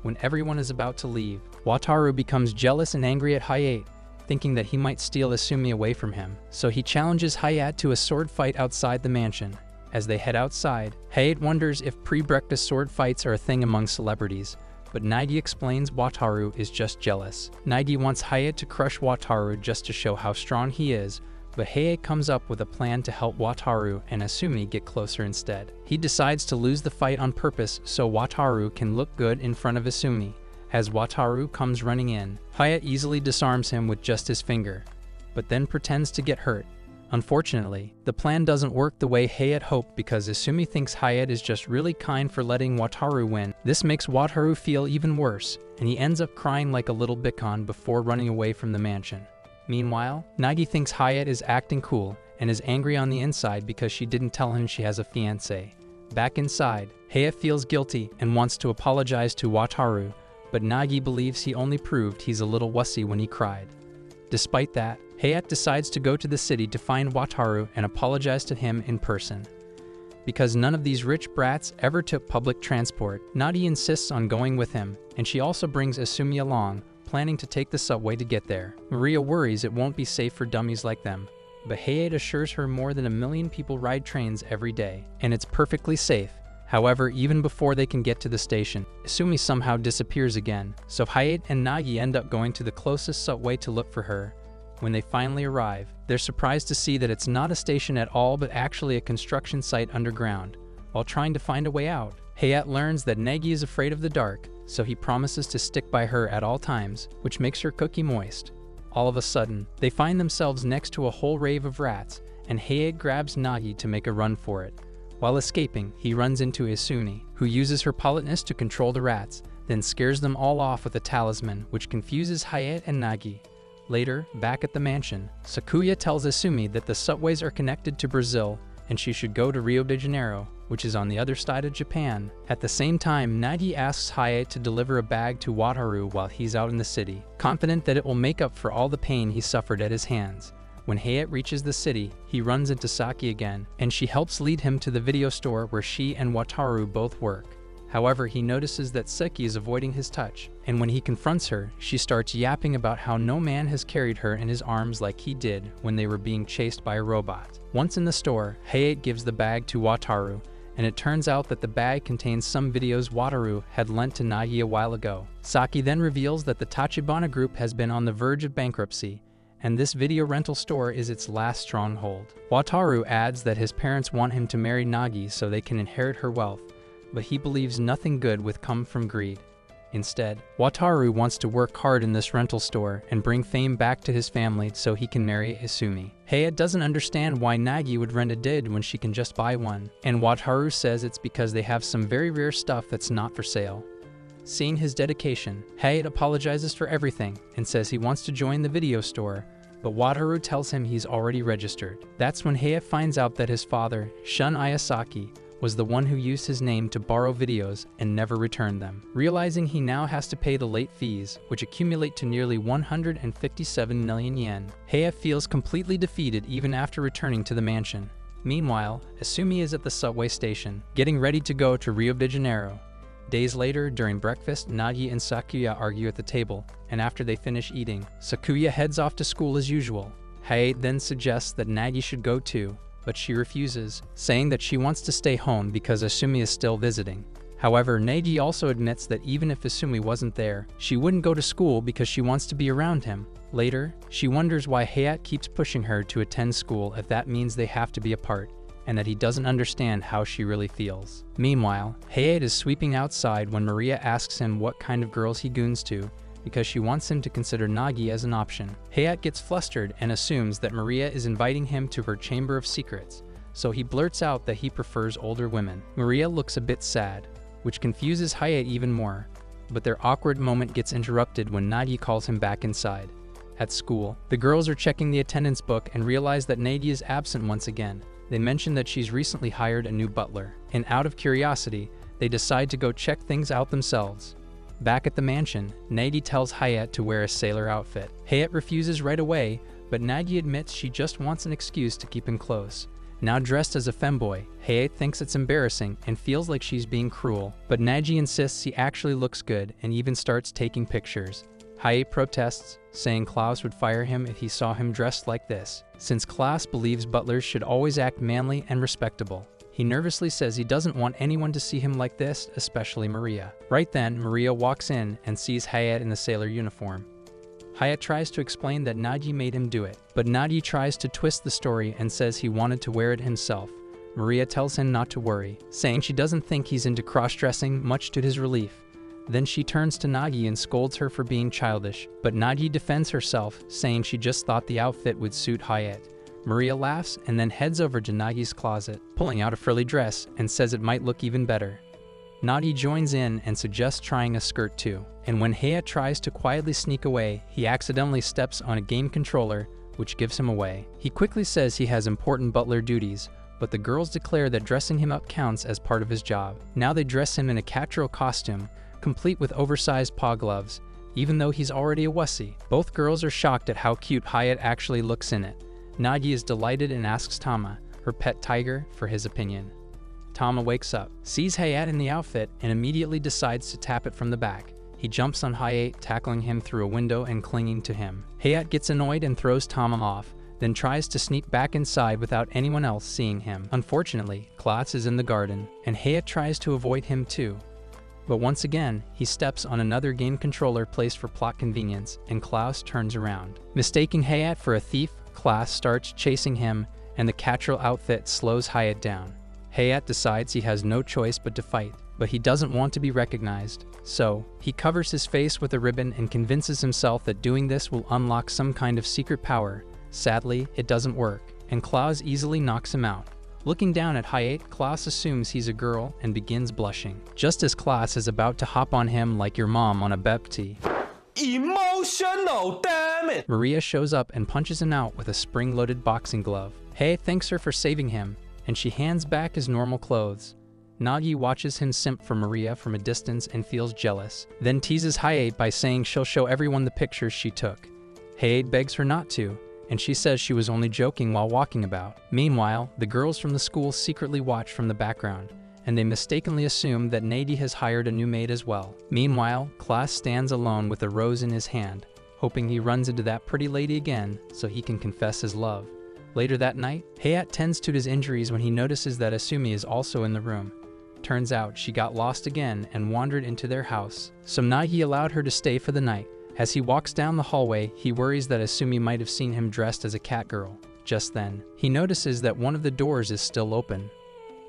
When everyone is about to leave, Wataru becomes jealous and angry at Hayate, thinking that he might steal Isumi away from him, so he challenges Hayate to a sword fight outside the mansion. As they head outside, Hayate wonders if pre-breakfast sword fights are a thing among celebrities, but Nagi explains Wataru is just jealous. Nagi wants Hayate to crush Wataru just to show how strong he is, but Hayate comes up with a plan to help Wataru and Isumi get closer instead. He decides to lose the fight on purpose so Wataru can look good in front of Isumi. As Wataru comes running in, Hayate easily disarms him with just his finger, but then pretends to get hurt. Unfortunately, the plan doesn't work the way Hayate hoped because Isumi thinks Hayate is just really kind for letting Wataru win. This makes Wataru feel even worse, and he ends up crying like a little bitcon before running away from the mansion. Meanwhile, Nagi thinks Hayate is acting cool and is angry on the inside because she didn't tell him she has a fiancé. Back inside, Hayate feels guilty and wants to apologize to Wataru, but Nagi believes he only proved he's a little wussy when he cried. Despite that, Hayate decides to go to the city to find Wataru and apologize to him in person. Because none of these rich brats ever took public transport, Nagi insists on going with him, and she also brings Isumi along, planning to take the subway to get there. Maria worries it won't be safe for dummies like them, but Hayate assures her more than 1 million people ride trains every day, and it's perfectly safe. However, even before they can get to the station, Isumi somehow disappears again, so Hayate and Nagi end up going to the closest subway to look for her. When they finally arrive, they're surprised to see that it's not a station at all but actually a construction site underground. While trying to find a way out, Hayate learns that Nagi is afraid of the dark, so he promises to stick by her at all times, which makes her cookie moist. All of a sudden, they find themselves next to a whole rave of rats, and Hayate grabs Nagi to make a run for it. While escaping, he runs into Isumi, who uses her politeness to control the rats, then scares them all off with a talisman, which confuses Hayate and Nagi. Later, back at the mansion, Sakuya tells Isumi that the subways are connected to Brazil, and she should go to Rio de Janeiro, which is on the other side of Japan. At the same time, Nagi asks Hayate to deliver a bag to Wataru while he's out in the city, confident that it will make up for all the pain he suffered at his hands. When Hayate reaches the city, he runs into Saki again, and she helps lead him to the video store where she and Wataru both work. However, he notices that Saki is avoiding his touch, and when he confronts her, she starts yapping about how no man has carried her in his arms like he did when they were being chased by a robot. Once in the store, Hayate gives the bag to Wataru, and it turns out that the bag contains some videos Wataru had lent to Nagi a while ago. Saki then reveals that the Tachibana group has been on the verge of bankruptcy, and this video rental store is its last stronghold. Wataru adds that his parents want him to marry Nagi so they can inherit her wealth, but he believes nothing good would come from greed. Instead, Wataru wants to work hard in this rental store and bring fame back to his family so he can marry Isumi. Hayate doesn't understand why Nagi would rent a did when she can just buy one, and Wataru says it's because they have some very rare stuff that's not for sale. Seeing his dedication, Hayate apologizes for everything and says he wants to join the video store, but Wataru tells him he's already registered. That's when Hayate finds out that his father, Shun Ayasaki, was the one who used his name to borrow videos and never returned them. Realizing he now has to pay the late fees, which accumulate to nearly 157 million yen, Hayate feels completely defeated even after returning to the mansion. Meanwhile, Isumi is at the subway station, getting ready to go to Rio de Janeiro. Days later, during breakfast, Nagi and Sakuya argue at the table, and after they finish eating, Sakuya heads off to school as usual. Hayate then suggests that Nagi should go too, but she refuses, saying that she wants to stay home because Isumi is still visiting. However, Nagi also admits that even if Isumi wasn't there, she wouldn't go to school because she wants to be around him. Later, she wonders why Hayate keeps pushing her to attend school if that means they have to be apart, and that he doesn't understand how she really feels. Meanwhile, Hayate is sweeping outside when Maria asks him what kind of girls he goons to, because she wants him to consider Nagi as an option. Hayate gets flustered and assumes that Maria is inviting him to her chamber of secrets, so he blurts out that he prefers older women. Maria looks a bit sad, which confuses Hayate even more, but their awkward moment gets interrupted when Nagi calls him back inside. At school, the girls are checking the attendance book and realize that Nagi is absent once again. They mention that she's recently hired a new butler, and out of curiosity, they decide to go check things out themselves. Back at the mansion, Nagi tells Hayate to wear a sailor outfit. Hayate refuses right away, but Nagi admits she just wants an excuse to keep him close. Now dressed as a femboy, Hayate thinks it's embarrassing and feels like she's being cruel, but Nagi insists he actually looks good and even starts taking pictures. Hayate protests, saying Klaus would fire him if he saw him dressed like this, since Klaus believes butlers should always act manly and respectable. He nervously says he doesn't want anyone to see him like this, especially Maria. Right then, Maria walks in and sees Hayate in the sailor uniform. Hayate tries to explain that Nagi made him do it, but Nagi tries to twist the story and says he wanted to wear it himself. Maria tells him not to worry, saying she doesn't think he's into cross-dressing, much to his relief. Then she turns to Nagi and scolds her for being childish, but Nagi defends herself, saying she just thought the outfit would suit Hayate. Maria laughs and then heads over to Nagi's closet, pulling out a frilly dress, and says it might look even better. Nagi joins in and suggests trying a skirt too, and when Hayate tries to quietly sneak away, he accidentally steps on a game controller, which gives him away. He quickly says he has important butler duties, but the girls declare that dressing him up counts as part of his job. Now they dress him in a catgirl costume, complete with oversized paw gloves, even though he's already a wussy. Both girls are shocked at how cute Hayate actually looks in it. Nagi is delighted and asks Tama, her pet tiger, for his opinion. Tama wakes up, sees Hayate in the outfit, and immediately decides to tap it from the back. He jumps on Hayate, tackling him through a window and clinging to him. Hayate gets annoyed and throws Tama off, then tries to sneak back inside without anyone else seeing him. Unfortunately, Klaus is in the garden, and Hayate tries to avoid him too. But once again, he steps on another game controller placed for plot convenience, and Klaus turns around. Mistaking Hayate for a thief, Klaus starts chasing him, and the catgirl outfit slows Hayate down. Hayate decides he has no choice but to fight, but he doesn't want to be recognized. So, he covers his face with a ribbon and convinces himself that doing this will unlock some kind of secret power. Sadly, it doesn't work, and Klaus easily knocks him out. Looking down at Hayate, Klaus assumes he's a girl and begins blushing, just as Klaus is about to hop on him like your mom on a bepti. Emotional, damn it! Maria shows up and punches him out with a spring-loaded boxing glove. Hayate thanks her for saving him, and she hands back his normal clothes. Nagi watches him simp for Maria from a distance and feels jealous, then teases Hayate by saying she'll show everyone the pictures she took. Hayate begs her not to, and she says she was only joking while walking about. Meanwhile, the girls from the school secretly watch from the background, and they mistakenly assume that Nagi has hired a new maid as well. Meanwhile, Klaus stands alone with a rose in his hand, hoping he runs into that pretty lady again so he can confess his love. Later that night, Hayate tends to his injuries when he notices that Isumi is also in the room. Turns out she got lost again and wandered into their house, so Nagi allowed her to stay for the night. As he walks down the hallway, he worries that Isumi might have seen him dressed as a catgirl. Just then, he notices that one of the doors is still open.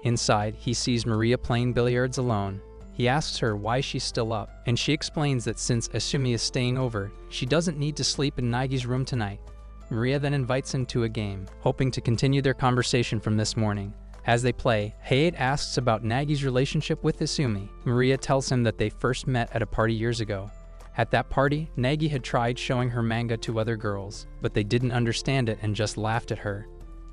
Inside, he sees Maria playing billiards alone. He asks her why she's still up, and she explains that since Isumi is staying over, she doesn't need to sleep in Nagi's room tonight. Maria then invites him to a game, hoping to continue their conversation from this morning. As they play, Hayate asks about Nagi's relationship with Isumi. Maria tells him that they first met at a party years ago. At that party, Nagi had tried showing her manga to other girls, but they didn't understand it and just laughed at her.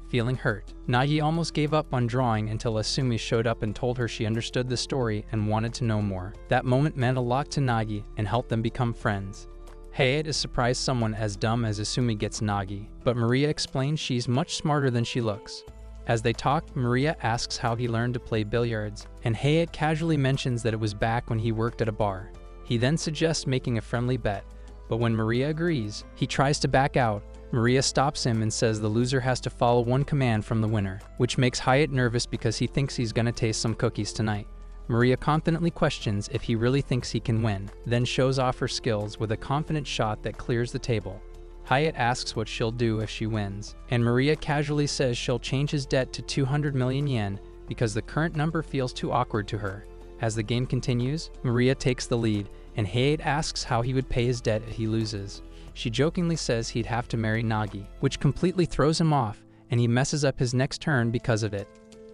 Feeling hurt, Nagi almost gave up on drawing until Isumi showed up and told her she understood the story and wanted to know more. That moment meant a lot to Nagi and helped them become friends. Hayate is surprised someone as dumb as Isumi gets Nagi, but Maria explains she's much smarter than she looks. As they talk, Maria asks how he learned to play billiards, and Hayate casually mentions that it was back when he worked at a bar. He then suggests making a friendly bet, but when Maria agrees, he tries to back out. Maria stops him and says the loser has to follow one command from the winner, which makes Hayate nervous because he thinks he's gonna taste some cookies tonight. Maria confidently questions if he really thinks he can win, then shows off her skills with a confident shot that clears the table. Hayate asks what she'll do if she wins, and Maria casually says she'll change his debt to 200 million yen because the current number feels too awkward to her. As the game continues, Maria takes the lead, and Hayate asks how he would pay his debt if he loses. She jokingly says he'd have to marry Nagi, which completely throws him off, and he messes up his next turn because of it.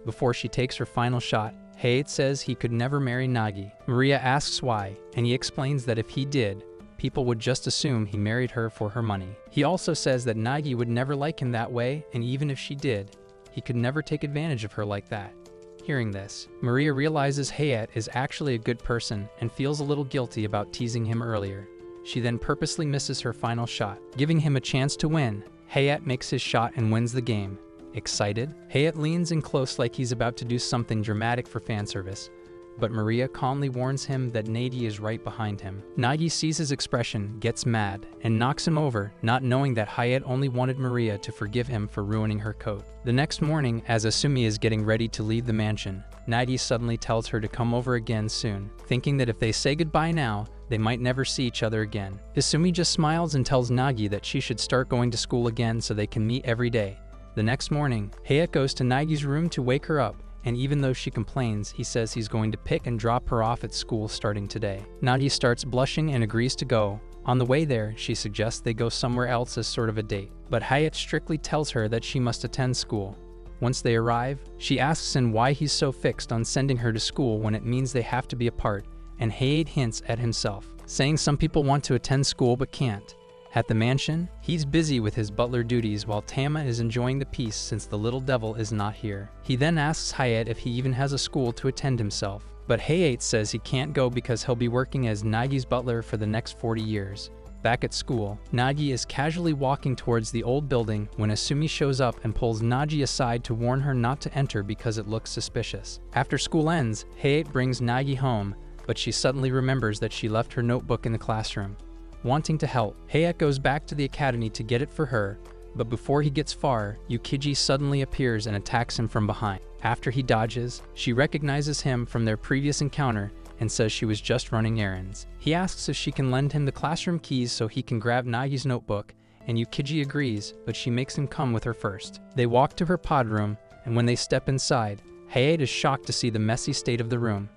Before she takes her final shot, Hayate says he could never marry Nagi. Maria asks why, and he explains that if he did, people would just assume he married her for her money. He also says that Nagi would never like him that way, and even if she did, he could never take advantage of her like that. Hearing this, Maria realizes Hayat is actually a good person and feels a little guilty about teasing him earlier. She then purposely misses her final shot, giving him a chance to win. Hayat makes his shot and wins the game. Excited, Hayat leans in close like he's about to do something dramatic for fan service, but Maria calmly warns him that Nagi is right behind him. Nagi sees his expression, gets mad, and knocks him over, not knowing that Hayat only wanted Maria to forgive him for ruining her coat. The next morning, as Isumi is getting ready to leave the mansion, Nagi suddenly tells her to come over again soon, thinking that if they say goodbye now, they might never see each other again. Isumi just smiles and tells Nagi that she should start going to school again so they can meet every day. The next morning, Hayat goes to Nagi's room to wake her up, and even though she complains, he says he's going to pick and drop her off at school starting today. Nagi starts blushing and agrees to go. On the way there, she suggests they go somewhere else as sort of a date, but Hayat strictly tells her that she must attend school. Once they arrive, she asks him why he's so fixed on sending her to school when it means they have to be apart, and Hayat hints at himself, saying some people want to attend school but can't. At the mansion, he's busy with his butler duties while Tama is enjoying the peace since the little devil is not here. He then asks Hayat if he even has a school to attend himself, but Hayat says he can't go because he'll be working as Nagi's butler for the next 40 years. Back at school, Nagi is casually walking towards the old building when Isumi shows up and pulls Nagi aside to warn her not to enter because it looks suspicious. After school ends, Hayat brings Nagi home, but she suddenly remembers that she left her notebook in the classroom. Wanting to help, Hayat goes back to the academy to get it for her, but before he gets far, Yukiji suddenly appears and attacks him from behind. After he dodges, she recognizes him from their previous encounter and says she was just running errands. He asks if she can lend him the classroom keys so he can grab Nagi's notebook, and Yukiji agrees, but she makes him come with her first. They walk to her pod room, and when they step inside, Hayat is shocked to see the messy state of the room.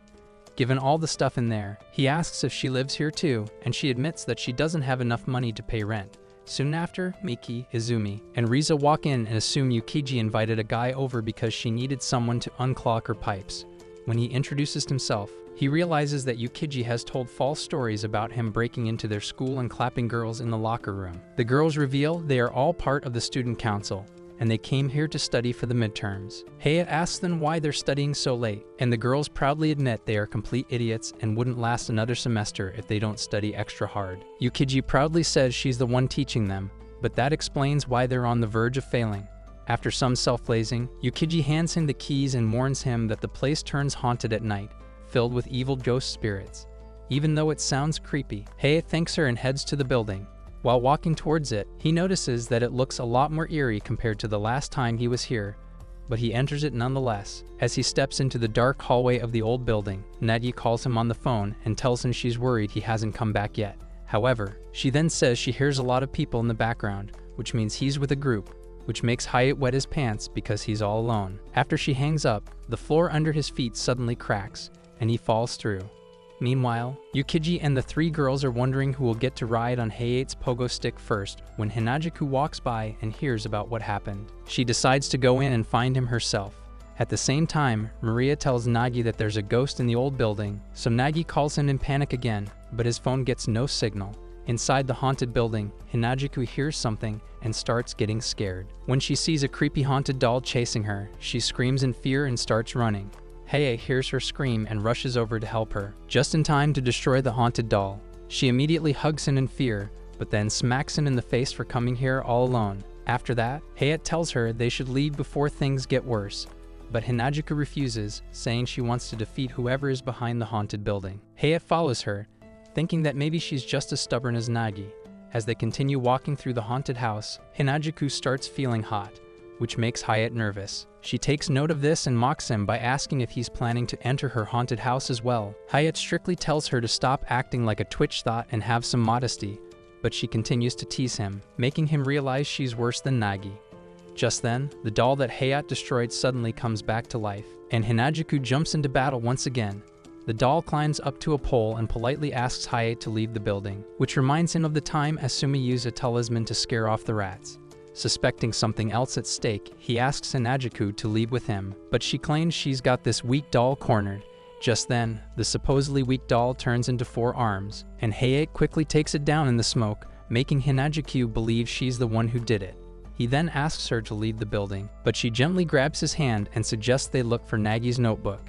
Given all the stuff in there, he asks if she lives here too, and she admits that she doesn't have enough money to pay rent. Soon after, Miki, Izumi, and Riza walk in and assume Yukiji invited a guy over because she needed someone to unclog her pipes. When he introduces himself, he realizes that Yukiji has told false stories about him breaking into their school and clapping girls in the locker room. The girls reveal they are all part of the student council, and they came here to study for the midterms. Hayat asks them why they're studying so late, and the girls proudly admit they are complete idiots and wouldn't last another semester if they don't study extra hard. Yukiji proudly says she's the one teaching them, but that explains why they're on the verge of failing. After some self-blazing, Yukiji hands him the keys and warns him that the place turns haunted at night, filled with evil ghost spirits. Even though it sounds creepy, Hayat thanks her and heads to the building. While walking towards it, he notices that it looks a lot more eerie compared to the last time he was here, but he enters it nonetheless. As he steps into the dark hallway of the old building, Nagi calls him on the phone and tells him she's worried he hasn't come back yet. However, she then says she hears a lot of people in the background, which means he's with a group, which makes Hayat wet his pants because he's all alone. After she hangs up, the floor under his feet suddenly cracks, and he falls through. Meanwhile, Yukiji and the three girls are wondering who will get to ride on Hayat's pogo stick first when Hinajiku walks by and hears about what happened. She decides to go in and find him herself. At the same time, Maria tells Nagi that there's a ghost in the old building, so Nagi calls him in panic again, but his phone gets no signal. Inside the haunted building, Hinajiku hears something and starts getting scared. When she sees a creepy haunted doll chasing her, she screams in fear and starts running. Hayat hears her scream and rushes over to help her, just in time to destroy the haunted doll. She immediately hugs him in fear, but then smacks him in the face for coming here all alone. After that, Hayat tells her they should leave before things get worse, but Hinajiku refuses, saying she wants to defeat whoever is behind the haunted building. Hayat follows her, thinking that maybe she's just as stubborn as Nagi. As they continue walking through the haunted house, Hinajiku starts feeling hot, which makes Hayat nervous. She takes note of this and mocks him by asking if he's planning to enter her haunted house as well. Hayat strictly tells her to stop acting like a twitch thought and have some modesty, but she continues to tease him, making him realize she's worse than Nagi. Just then, the doll that Hayat destroyed suddenly comes back to life, and Hinajiku jumps into battle once again. The doll climbs up to a pole and politely asks Hayat to leave the building, which reminds him of the time Isumi used a talisman to scare off the rats. Suspecting something else at stake, he asks Hinajiku to leave with him, but she claims she's got this weak doll cornered, Just then, the supposedly weak doll turns into 4 arms, and Hayate quickly takes it down in the smoke, making Hinajiku believe she's the one who did it. He then asks her to leave the building, but she gently grabs his hand and suggests they look for Nagi's notebook.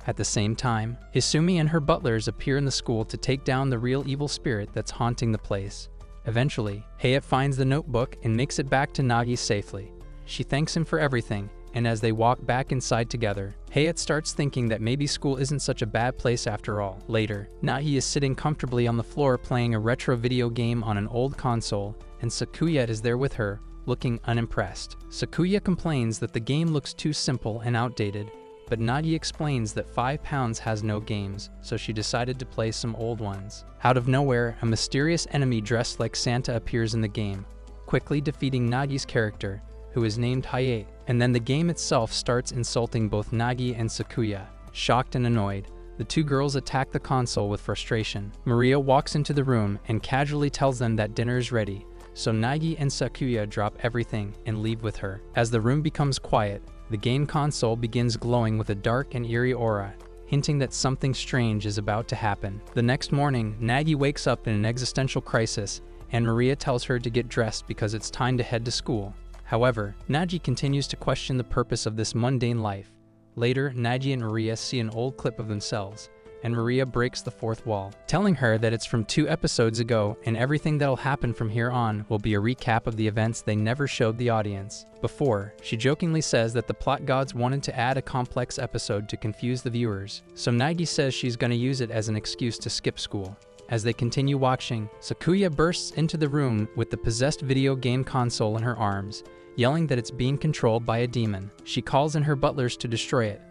At the same time, Isumi and her butlers appear in the school to take down the real evil spirit that's haunting the place. Eventually, Hayate finds the notebook and makes it back to Nagi safely. She thanks him for everything, and as they walk back inside together, Hayate starts thinking that maybe school isn't such a bad place after all. Later, Nagi is sitting comfortably on the floor playing a retro video game on an old console, and Sakuya is there with her, looking unimpressed. Sakuya complains that the game looks too simple and outdated, but Nagi explains that 5 pounds has no games, so she decided to play some old ones. Out of nowhere, a mysterious enemy dressed like Santa appears in the game, quickly defeating Nagi's character, who is named Hayate, and then the game itself starts insulting both Nagi and Sakuya. Shocked and annoyed, the 2 girls attack the console with frustration. Maria walks into the room and casually tells them that dinner is ready, so Nagi and Sakuya drop everything and leave with her. As the room becomes quiet, the game console begins glowing with a dark and eerie aura, hinting that something strange is about to happen. The next morning, Nagi wakes up in an existential crisis, and Maria tells her to get dressed because it's time to head to school. However, Nagi continues to question the purpose of this mundane life. Later, Nagi and Maria see an old clip of themselves, and Maria breaks the 4th wall, telling her that it's from 2 episodes ago and everything that'll happen from here on will be a recap of the events they never showed the audience. Before, she jokingly says that the plot gods wanted to add a complex episode to confuse the viewers, so Nagi says she's gonna use it as an excuse to skip school. As they continue watching, Sakuya bursts into the room with the possessed video game console in her arms, yelling that it's being controlled by a demon. She calls in her butlers to destroy it,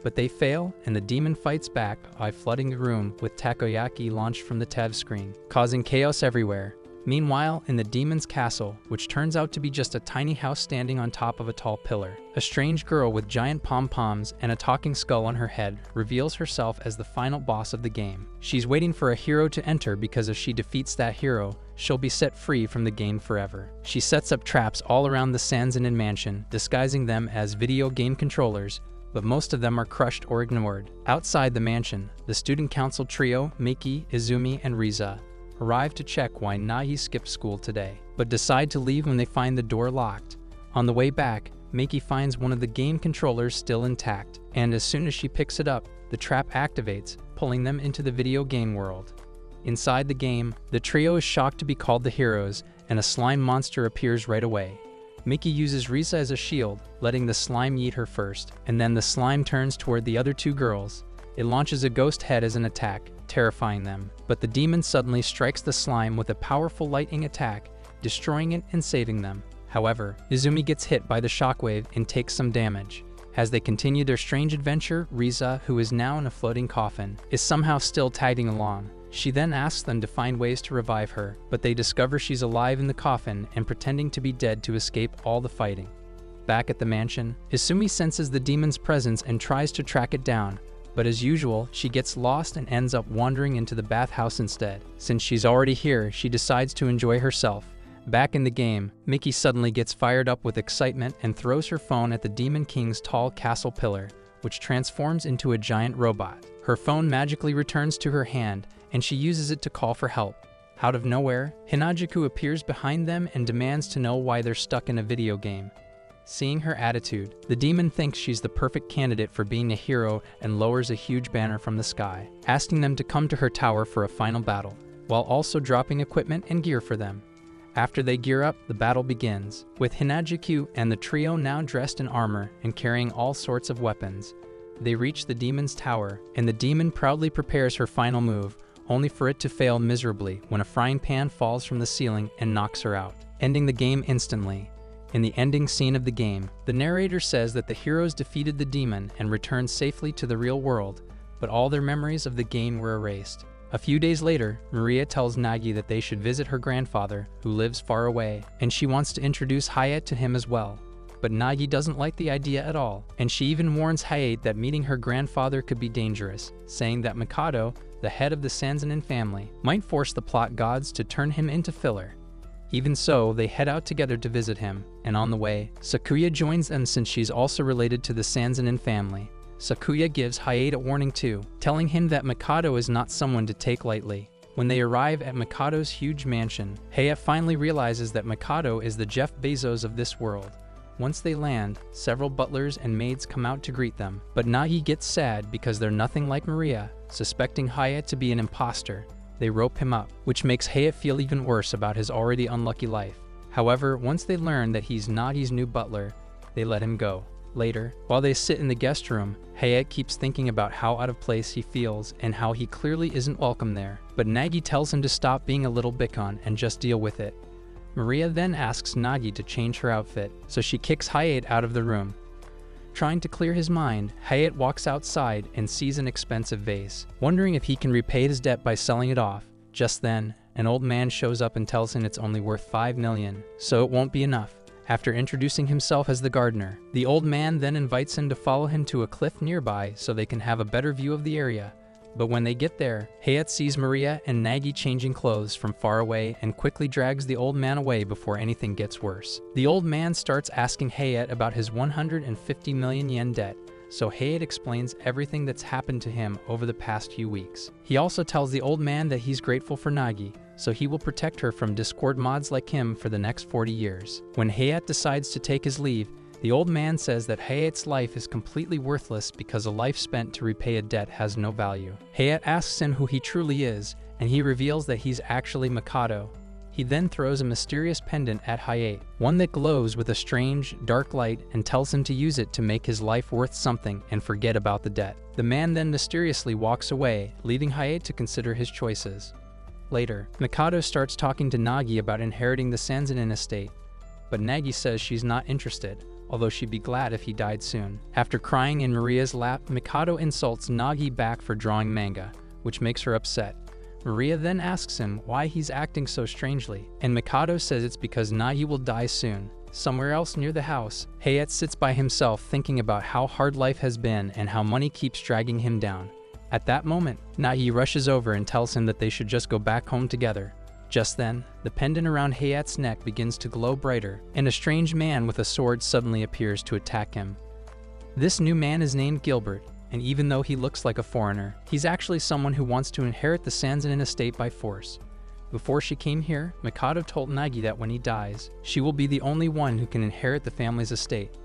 but they fail, and the demon fights back by flooding the room with takoyaki launched from the TV screen, causing chaos everywhere. Meanwhile, in the demon's castle, which turns out to be just a tiny house standing on top of a tall pillar, a strange girl with giant pom-poms and a talking skull on her head reveals herself as the final boss of the game. She's waiting for a hero to enter because if she defeats that hero, she'll be set free from the game forever. She sets up traps all around the Sanzanin mansion, disguising them as video game controllers, but most of them are crushed or ignored. Outside the mansion, the student council trio, Miki, Izumi, and Riza, arrive to check why Nagi skipped school today, but decide to leave when they find the door locked. On the way back, Miki finds one of the game controllers still intact, and as soon as she picks it up, the trap activates, pulling them into the video game world. Inside the game, the trio is shocked to be called the heroes, and a slime monster appears right away. Miki uses Riza as a shield, letting the slime yeet her first, and then the slime turns toward the other 2 girls. It launches a ghost head as an attack, terrifying them, but the demon suddenly strikes the slime with a powerful lightning attack, destroying it and saving them. However, Izumi gets hit by the shockwave and takes some damage. As they continue their strange adventure, Riza, who is now in a floating coffin, is somehow still tagging along. She then asks them to find ways to revive her, but they discover she's alive in the coffin and pretending to be dead to escape all the fighting. Back at the mansion, Isumi senses the demon's presence and tries to track it down, but as usual, she gets lost and ends up wandering into the bathhouse instead. Since she's already here, she decides to enjoy herself. Back in the game, Miki suddenly gets fired up with excitement and throws her phone at the Demon King's tall castle pillar, which transforms into a giant robot. Her phone magically returns to her hand, and she uses it to call for help. Out of nowhere, Hinajiku appears behind them and demands to know why they're stuck in a video game. Seeing her attitude, the demon thinks she's the perfect candidate for being a hero and lowers a huge banner from the sky, asking them to come to her tower for a final battle, while also dropping equipment and gear for them. After they gear up, the battle begins, with Hinajiku and the trio now dressed in armor and carrying all sorts of weapons. They reach the demon's tower, and the demon proudly prepares her final move, only for it to fail miserably when a frying pan falls from the ceiling and knocks her out, ending the game instantly. In the ending scene of the game, the narrator says that the heroes defeated the demon and returned safely to the real world, but all their memories of the game were erased. A few days later, Maria tells Nagi that they should visit her grandfather, who lives far away, and she wants to introduce Hayate to him as well. But Nagi doesn't like the idea at all, and she even warns Hayate that meeting her grandfather could be dangerous, saying that Mikado, the head of the Sanzanin family, might force the plot gods to turn him into filler. Even so, they head out together to visit him, and on the way, Sakuya joins them since she's also related to the Sanzanin family. Sakuya gives Hayate a warning too, telling him that Mikado is not someone to take lightly. When they arrive at Mikado's huge mansion, Hayate finally realizes that Mikado is the Jeff Bezos of this world. Once they land, several butlers and maids come out to greet them, but Nagi gets sad because they're nothing like Maria. Suspecting Hayate to be an imposter, they rope him up, which makes Hayate feel even worse about his already unlucky life. However, once they learn that he's Nagi's new butler, they let him go. Later, while they sit in the guest room, Hayate keeps thinking about how out of place he feels and how he clearly isn't welcome there, but Nagi tells him to stop being a little bitcon and just deal with it. Maria then asks Nagi to change her outfit, so she kicks Hayate out of the room. Trying to clear his mind, Hayate walks outside and sees an expensive vase, wondering if he can repay his debt by selling it off. Just then, an old man shows up and tells him it's only worth 5 million, so it won't be enough. After introducing himself as the gardener, the old man then invites him to follow him to a cliff nearby so they can have a better view of the area. But when they get there, Hayate sees Maria and Nagi changing clothes from far away and quickly drags the old man away before anything gets worse. The old man starts asking Hayate about his 150 million yen debt, so Hayate explains everything that's happened to him over the past few weeks. He also tells the old man that he's grateful for Nagi, so he will protect her from Discord mods like him for the next 40 years. When Hayate decides to take his leave, the old man says that Hayate's life is completely worthless because a life spent to repay a debt has no value. Hayate asks him who he truly is, and he reveals that he's actually Mikado. He then throws a mysterious pendant at Hayate, one that glows with a strange, dark light, and tells him to use it to make his life worth something and forget about the debt. The man then mysteriously walks away, leaving Hayate to consider his choices. Later, Mikado starts talking to Nagi about inheriting the Sanzanin estate, but Nagi says she's not interested, although she'd be glad if he died soon. After crying in Maria's lap, Mikado insults Nagi back for drawing manga, which makes her upset. Maria then asks him why he's acting so strangely, and Mikado says it's because Nagi will die soon. Somewhere else near the house, Hayate sits by himself thinking about how hard life has been and how money keeps dragging him down. At that moment, Nagi rushes over and tells him that they should just go back home together. Just then, the pendant around Hayate's neck begins to glow brighter, and a strange man with a sword suddenly appears to attack him. This new man is named Gilbert, and even though he looks like a foreigner, he's actually someone who wants to inherit the Sanzanin estate by force. Before she came here, Mikado told Nagi that when he dies, she will be the only one who can inherit the family's estate.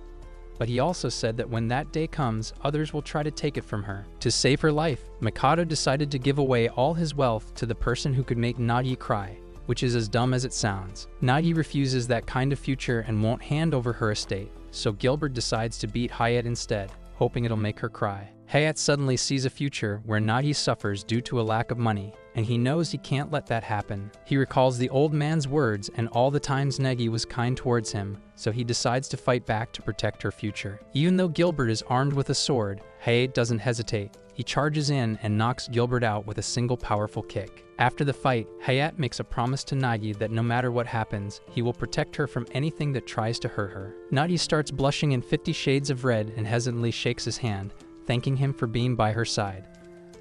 But he also said that when that day comes, others will try to take it from her. To save her life, Mikado decided to give away all his wealth to the person who could make Nagi cry, which is as dumb as it sounds. Nagi refuses that kind of future and won't hand over her estate, so Gilbert decides to beat Hayate instead, hoping it'll make her cry. Hayate suddenly sees a future where Nagi suffers due to a lack of money, and he knows he can't let that happen. He recalls the old man's words and all the times Nagi was kind towards him, so he decides to fight back to protect her future. Even though Gilbert is armed with a sword, Hayate doesn't hesitate. He charges in and knocks Gilbert out with a single powerful kick. After the fight, Hayate makes a promise to Nagi that no matter what happens, he will protect her from anything that tries to hurt her. Nagi starts blushing in 50 shades of red and hesitantly shakes his hand, thanking him for being by her side.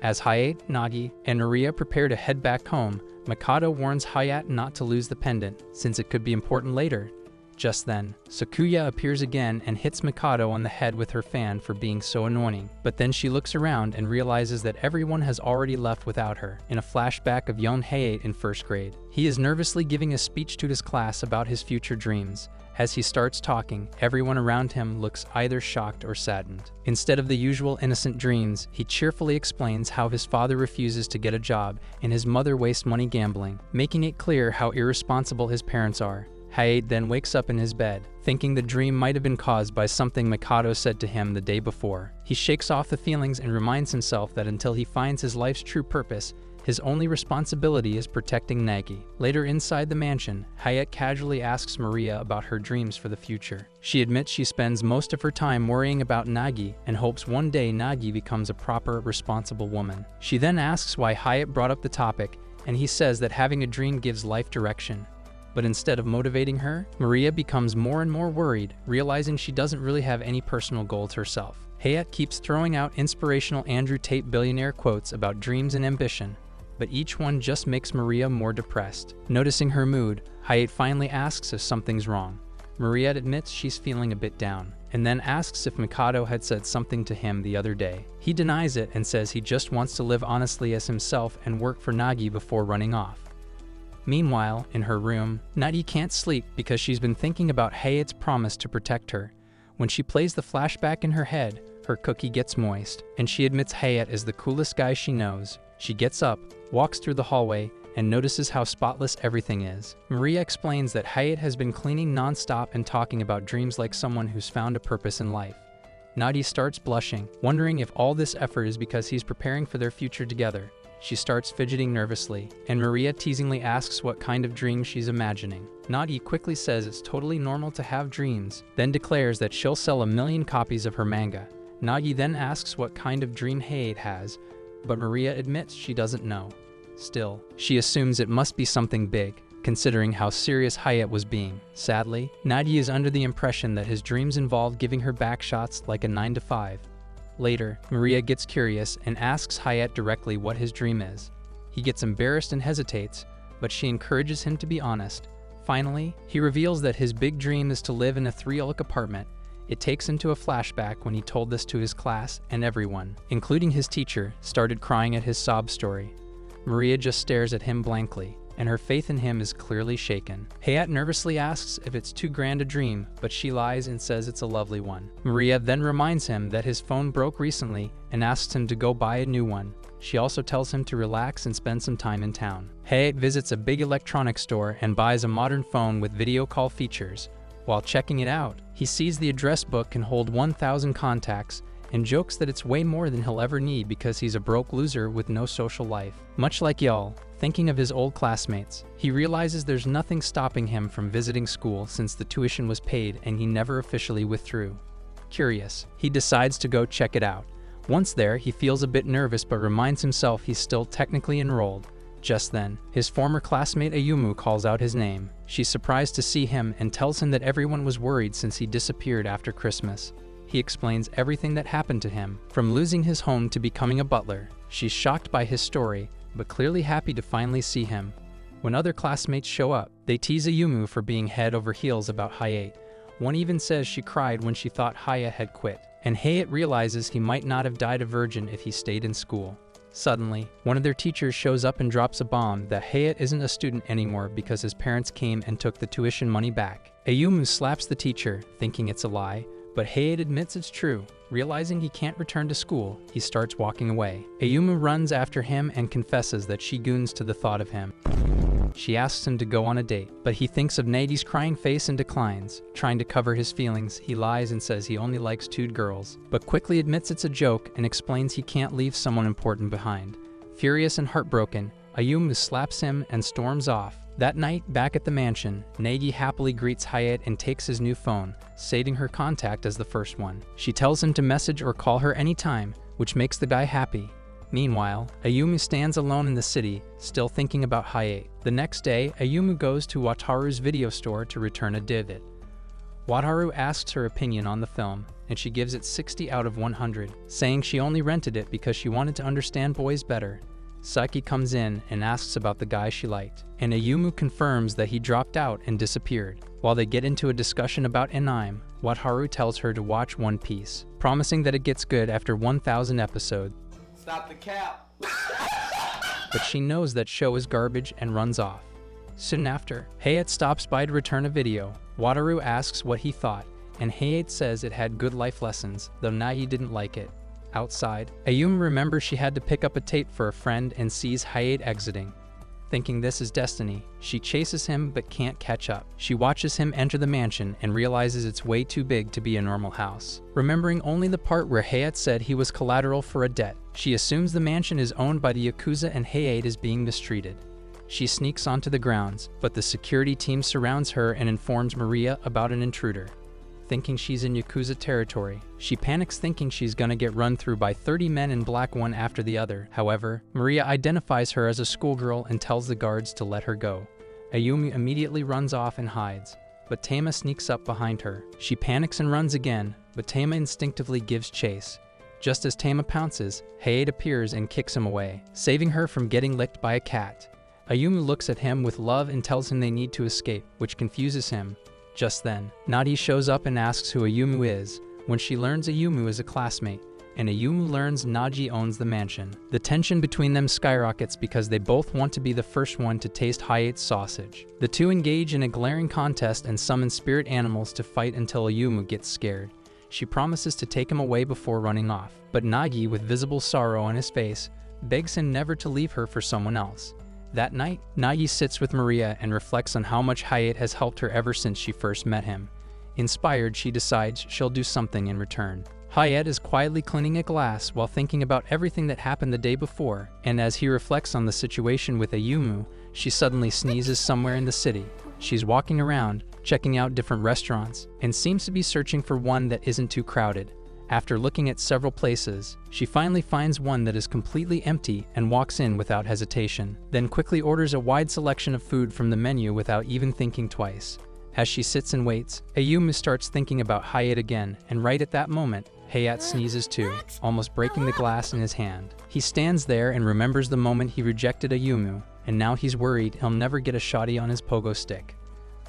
As Hayate, Nagi, and Maria prepare to head back home, Mikado warns Hayate not to lose the pendant, since it could be important later. Just then, Sakuya appears again and hits Mikado on the head with her fan for being so annoying, but then she looks around and realizes that everyone has already left without her, in a flashback of young Hayate in first grade. He is nervously giving a speech to his class about his future dreams. As he starts talking, everyone around him looks either shocked or saddened. Instead of the usual innocent dreams, he cheerfully explains how his father refuses to get a job and his mother wastes money gambling, making it clear how irresponsible his parents are. Hayate then wakes up in his bed, thinking the dream might have been caused by something Mikado said to him the day before. He shakes off the feelings and reminds himself that until he finds his life's true purpose, his only responsibility is protecting Nagi. Later inside the mansion, Hayate casually asks Maria about her dreams for the future. She admits she spends most of her time worrying about Nagi and hopes one day Nagi becomes a proper, responsible woman. She then asks why Hayate brought up the topic, and he says that having a dream gives life direction. But instead of motivating her, Maria becomes more and more worried, realizing she doesn't really have any personal goals herself. Hayate keeps throwing out inspirational Andrew Tate billionaire quotes about dreams and ambition, but each one just makes Maria more depressed. Noticing her mood, Hayate finally asks if something's wrong. Maria admits she's feeling a bit down. and then asks if Mikado had said something to him the other day. He denies it and says he just wants to live honestly as himself and work for Nagi before running off. Meanwhile, in her room, Nagi can't sleep because she's been thinking about Hayate's promise to protect her. When she plays the flashback in her head, her cookie gets moist, and she admits Hayate is the coolest guy she knows. She gets up, walks through the hallway, and notices how spotless everything is. Maria explains that Hayate has been cleaning non-stop and talking about dreams like someone who's found a purpose in life. Nagi starts blushing, wondering if all this effort is because he's preparing for their future together. She starts fidgeting nervously, and Maria teasingly asks what kind of dream she's imagining. Nagi quickly says it's totally normal to have dreams, then declares that she'll sell 1 million copies of her manga. Nagi then asks what kind of dream Hayate has, but Maria admits she doesn't know. Still, she assumes it must be something big, considering how serious Hayate was being. Sadly, Nagi is under the impression that his dreams involve giving her back shots like a 9-to-5. Later, Maria gets curious and asks Hayate directly what his dream is. He gets embarrassed and hesitates, but she encourages him to be honest. Finally, he reveals that his big dream is to live in a 3-look apartment. It takes him to a flashback when he told this to his class, and everyone, including his teacher, started crying at his sob story. Maria just stares at him blankly, and her faith in him is clearly shaken. Hayate nervously asks if it's too grand a dream, but she lies and says it's a lovely one. Maria then reminds him that his phone broke recently and asks him to go buy a new one. She also tells him to relax and spend some time in town. Hayate visits a big electronics store and buys a modern phone with video call features. While checking it out, he sees the address book can hold 1,000 contacts and jokes that it's way more than he'll ever need because he's a broke loser with no social life. Much like y'all, thinking of his old classmates, he realizes there's nothing stopping him from visiting school since the tuition was paid and he never officially withdrew. Curious, he decides to go check it out. Once there, he feels a bit nervous but reminds himself he's still technically enrolled. Just then, his former classmate Ayumu calls out his name. She's surprised to see him and tells him that everyone was worried since he disappeared after Christmas. He explains everything that happened to him, from losing his home to becoming a butler. She's shocked by his story, but clearly happy to finally see him. When other classmates show up, they tease Ayumu for being head over heels about Hayate. One even says she cried when she thought Hayate had quit, and Hayate realizes he might not have died a virgin if he stayed in school. Suddenly, one of their teachers shows up and drops a bomb that Hayate isn't a student anymore because his parents came and took the tuition money back. Ayumu slaps the teacher, thinking it's a lie, but Hayate admits it's true. Realizing he can't return to school, he starts walking away. Ayumu runs after him and confesses that she goons to the thought of him. She asks him to go on a date, but he thinks of Nagi's crying face and declines. Trying to cover his feelings, he lies and says he only likes 2 girls, but quickly admits it's a joke and explains he can't leave someone important behind. Furious and heartbroken, Ayumu slaps him and storms off. That night, back at the mansion, Nagi happily greets Hayate and takes his new phone, saving her contact as the first one. She tells him to message or call her anytime, which makes the guy happy. Meanwhile, Ayumu stands alone in the city, still thinking about Hayate. The next day, Ayumu goes to Wataru's video store to return a DVD. Wataru asks her opinion on the film, and she gives it 60 out of 100, saying she only rented it because she wanted to understand boys better. Saki comes in and asks about the guy she liked, and Ayumu confirms that he dropped out and disappeared. While they get into a discussion about anime, Wataru tells her to watch One Piece, promising that it gets good after 1,000 episodes. Stop the cap. But she knows that show is garbage and runs off. Soon after, Hayate stops by to return a video. Wataru asks what he thought, and Hayate says it had good life lessons, though Nagi didn't like it. Outside, Ayumu remembers she had to pick up a tape for a friend and sees Hayate exiting. Thinking this is destiny, she chases him but can't catch up. She watches him enter the mansion and realizes it's way too big to be a normal house. Remembering only the part where Hayate said he was collateral for a debt, she assumes the mansion is owned by the Yakuza and Hayate is being mistreated. She sneaks onto the grounds, but the security team surrounds her and informs Maria about an intruder. Thinking she's in Yakuza territory, she panics thinking she's gonna get run through by 30 men in black one after the other. However, Maria identifies her as a schoolgirl and tells the guards to let her go. Ayumu immediately runs off and hides, but Tama sneaks up behind her. She panics and runs again, but Tama instinctively gives chase. Just as Tama pounces, Hayate appears and kicks him away, saving her from getting licked by a cat. Ayumu looks at him with love and tells him they need to escape, which confuses him. Just then, Nagi shows up and asks who Ayumu is. When she learns Ayumu is a classmate, and Ayumu learns Nagi owns the mansion. The tension between them skyrockets because they both want to be the first one to taste Hayate's sausage. The two engage in a glaring contest and summon spirit animals to fight until Ayumu gets scared. She promises to take him away before running off, but Nagi, with visible sorrow on his face, begs him never to leave her for someone else. That night, Nagi sits with Maria and reflects on how much Hayate has helped her ever since she first met him. Inspired, she decides she'll do something in return. Hayate is quietly cleaning a glass while thinking about everything that happened the day before, and as he reflects on the situation with Ayumu, she suddenly sneezes somewhere in the city. She's walking around, checking out different restaurants, and seems to be searching for one that isn't too crowded. After looking at several places, she finally finds one that is completely empty and walks in without hesitation, then quickly orders a wide selection of food from the menu without even thinking twice. As she sits and waits, Ayumu starts thinking about Hayate again, and right at that moment, Hayate sneezes too, almost breaking the glass in his hand. He stands there and remembers the moment he rejected Ayumu, and now he's worried he'll never get a shotty on his pogo stick.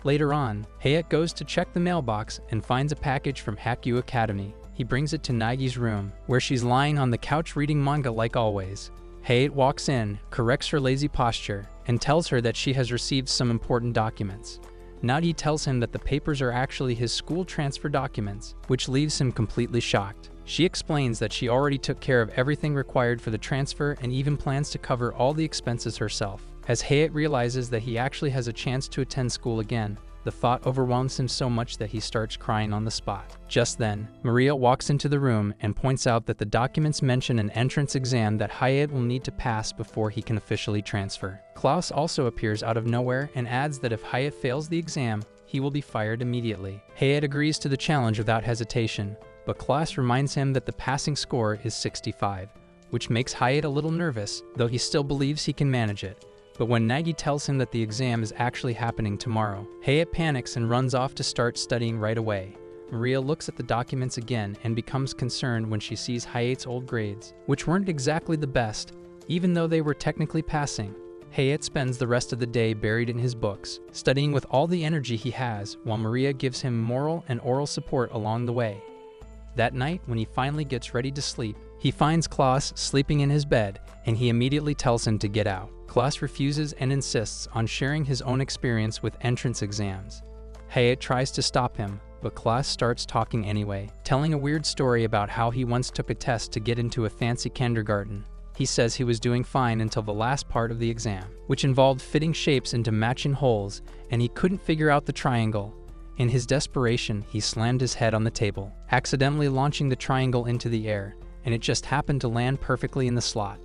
Later on, Hayate goes to check the mailbox and finds a package from Hakyu Academy. He brings it to Nagi's room, where she's lying on the couch reading manga like always. Hayate walks in, corrects her lazy posture, and tells her that she has received some important documents. Nagi tells him that the papers are actually his school transfer documents, which leaves him completely shocked. She explains that she already took care of everything required for the transfer and even plans to cover all the expenses herself. As Hayate realizes that he actually has a chance to attend school again, the thought overwhelms him so much that he starts crying on the spot. Just then, Maria walks into the room and points out that the documents mention an entrance exam that Hayate will need to pass before he can officially transfer. Klaus also appears out of nowhere and adds that if Hayate fails the exam, he will be fired immediately. Hayate agrees to the challenge without hesitation, but Klaus reminds him that the passing score is 65, which makes Hayate a little nervous, though he still believes he can manage it. But when Nagi tells him that the exam is actually happening tomorrow, Hayate panics and runs off to start studying right away. Maria looks at the documents again and becomes concerned when she sees Hayate's old grades, which weren't exactly the best, even though they were technically passing. Hayate spends the rest of the day buried in his books, studying with all the energy he has, while Maria gives him moral and oral support along the way. That night, when he finally gets ready to sleep, he finds Klaus sleeping in his bed, and he immediately tells him to get out. Klaus refuses and insists on sharing his own experience with entrance exams. Hayate tries to stop him, but Klaus starts talking anyway, telling a weird story about how he once took a test to get into a fancy kindergarten. He says he was doing fine until the last part of the exam, which involved fitting shapes into matching holes, and he couldn't figure out the triangle. In his desperation, he slammed his head on the table, accidentally launching the triangle into the air, and it just happened to land perfectly in the slot.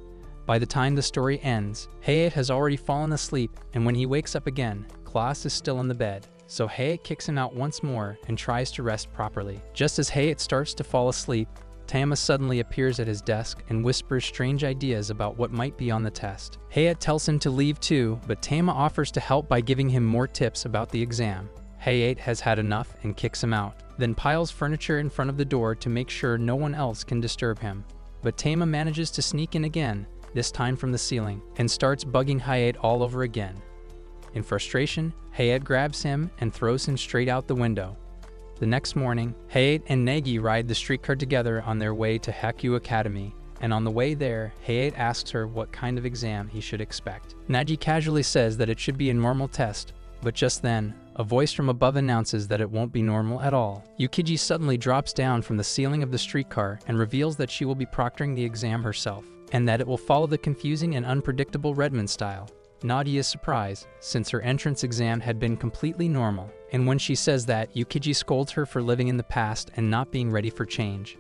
By the time the story ends, Hayate has already fallen asleep, and when he wakes up again, Klaus is still in the bed. So Hayate kicks him out once more and tries to rest properly. Just as Hayate starts to fall asleep, Tama suddenly appears at his desk and whispers strange ideas about what might be on the test. Hayate tells him to leave too, but Tama offers to help by giving him more tips about the exam. Hayate has had enough and kicks him out, then piles furniture in front of the door to make sure no one else can disturb him. But Tama manages to sneak in again, this time from the ceiling, and starts bugging Hayate all over again. In frustration, Hayate grabs him and throws him straight out the window. The next morning, Hayate and Nagi ride the streetcar together on their way to Hakyu Academy, and on the way there, Hayate asks her what kind of exam he should expect. Nagi casually says that it should be a normal test, but just then, a voice from above announces that it won't be normal at all. Yukiji suddenly drops down from the ceiling of the streetcar and reveals that she will be proctoring the exam herself, and that it will follow the confusing and unpredictable Redmond style. Nagi is surprised, since her entrance exam had been completely normal, and when she says that, Yukiji scolds her for living in the past and not being ready for change.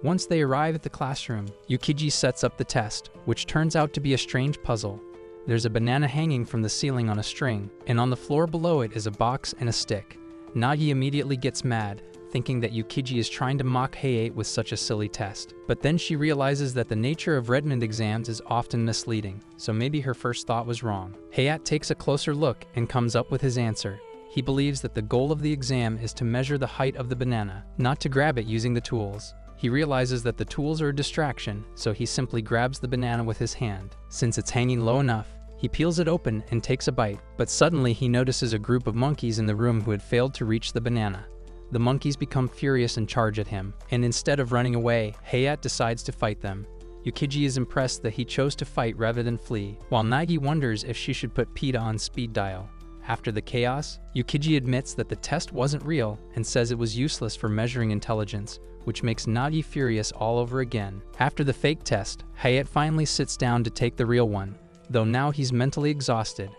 Once they arrive at the classroom, Yukiji sets up the test, which turns out to be a strange puzzle. There's a banana hanging from the ceiling on a string, and on the floor below it is a box and a stick. Nagi immediately gets mad, thinking that Yukiji is trying to mock Hayate with such a silly test. But then she realizes that the nature of Redmond exams is often misleading, so maybe her first thought was wrong. Hayate takes a closer look and comes up with his answer. He believes that the goal of the exam is to measure the height of the banana, not to grab it using the tools. He realizes that the tools are a distraction, so he simply grabs the banana with his hand. Since it's hanging low enough, He peels it open and takes a bite, but suddenly he notices a group of monkeys in the room who had failed to reach the banana. The monkeys become furious and charge at him, and instead of running away, Hayate decides to fight them. Yukiji is impressed that he chose to fight rather than flee, while Nagi wonders if she should put Peta on speed dial. After the chaos, Yukiji admits that the test wasn't real and says it was useless for measuring intelligence, which makes Nagi furious all over again. After the fake test, Hayate finally sits down to take the real one, though now he's mentally exhausted.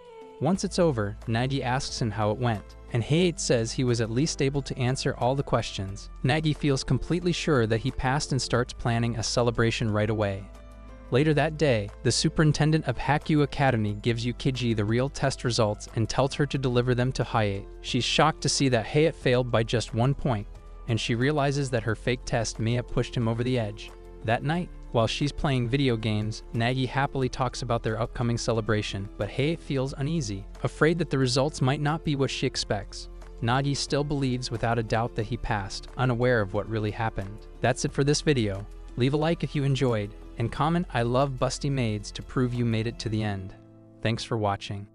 Once it's over, Nagi asks him how it went, and Hayate says he was at least able to answer all the questions. Nagi feels completely sure that he passed and starts planning a celebration right away. Later that day, the superintendent of Hakyu Academy gives Yukiji the real test results and tells her to deliver them to Hayate. She's shocked to see that Hayate failed by just 1 point, and she realizes that her fake test may have pushed him over the edge. That night, while she's playing video games, Nagi happily talks about their upcoming celebration, but Hayate feels uneasy, afraid that the results might not be what she expects. Nagi still believes without a doubt that he passed, unaware of what really happened. That's it for this video. Leave a like if you enjoyed, and comment "I love busty maids" to prove you made it to the end. Thanks for watching.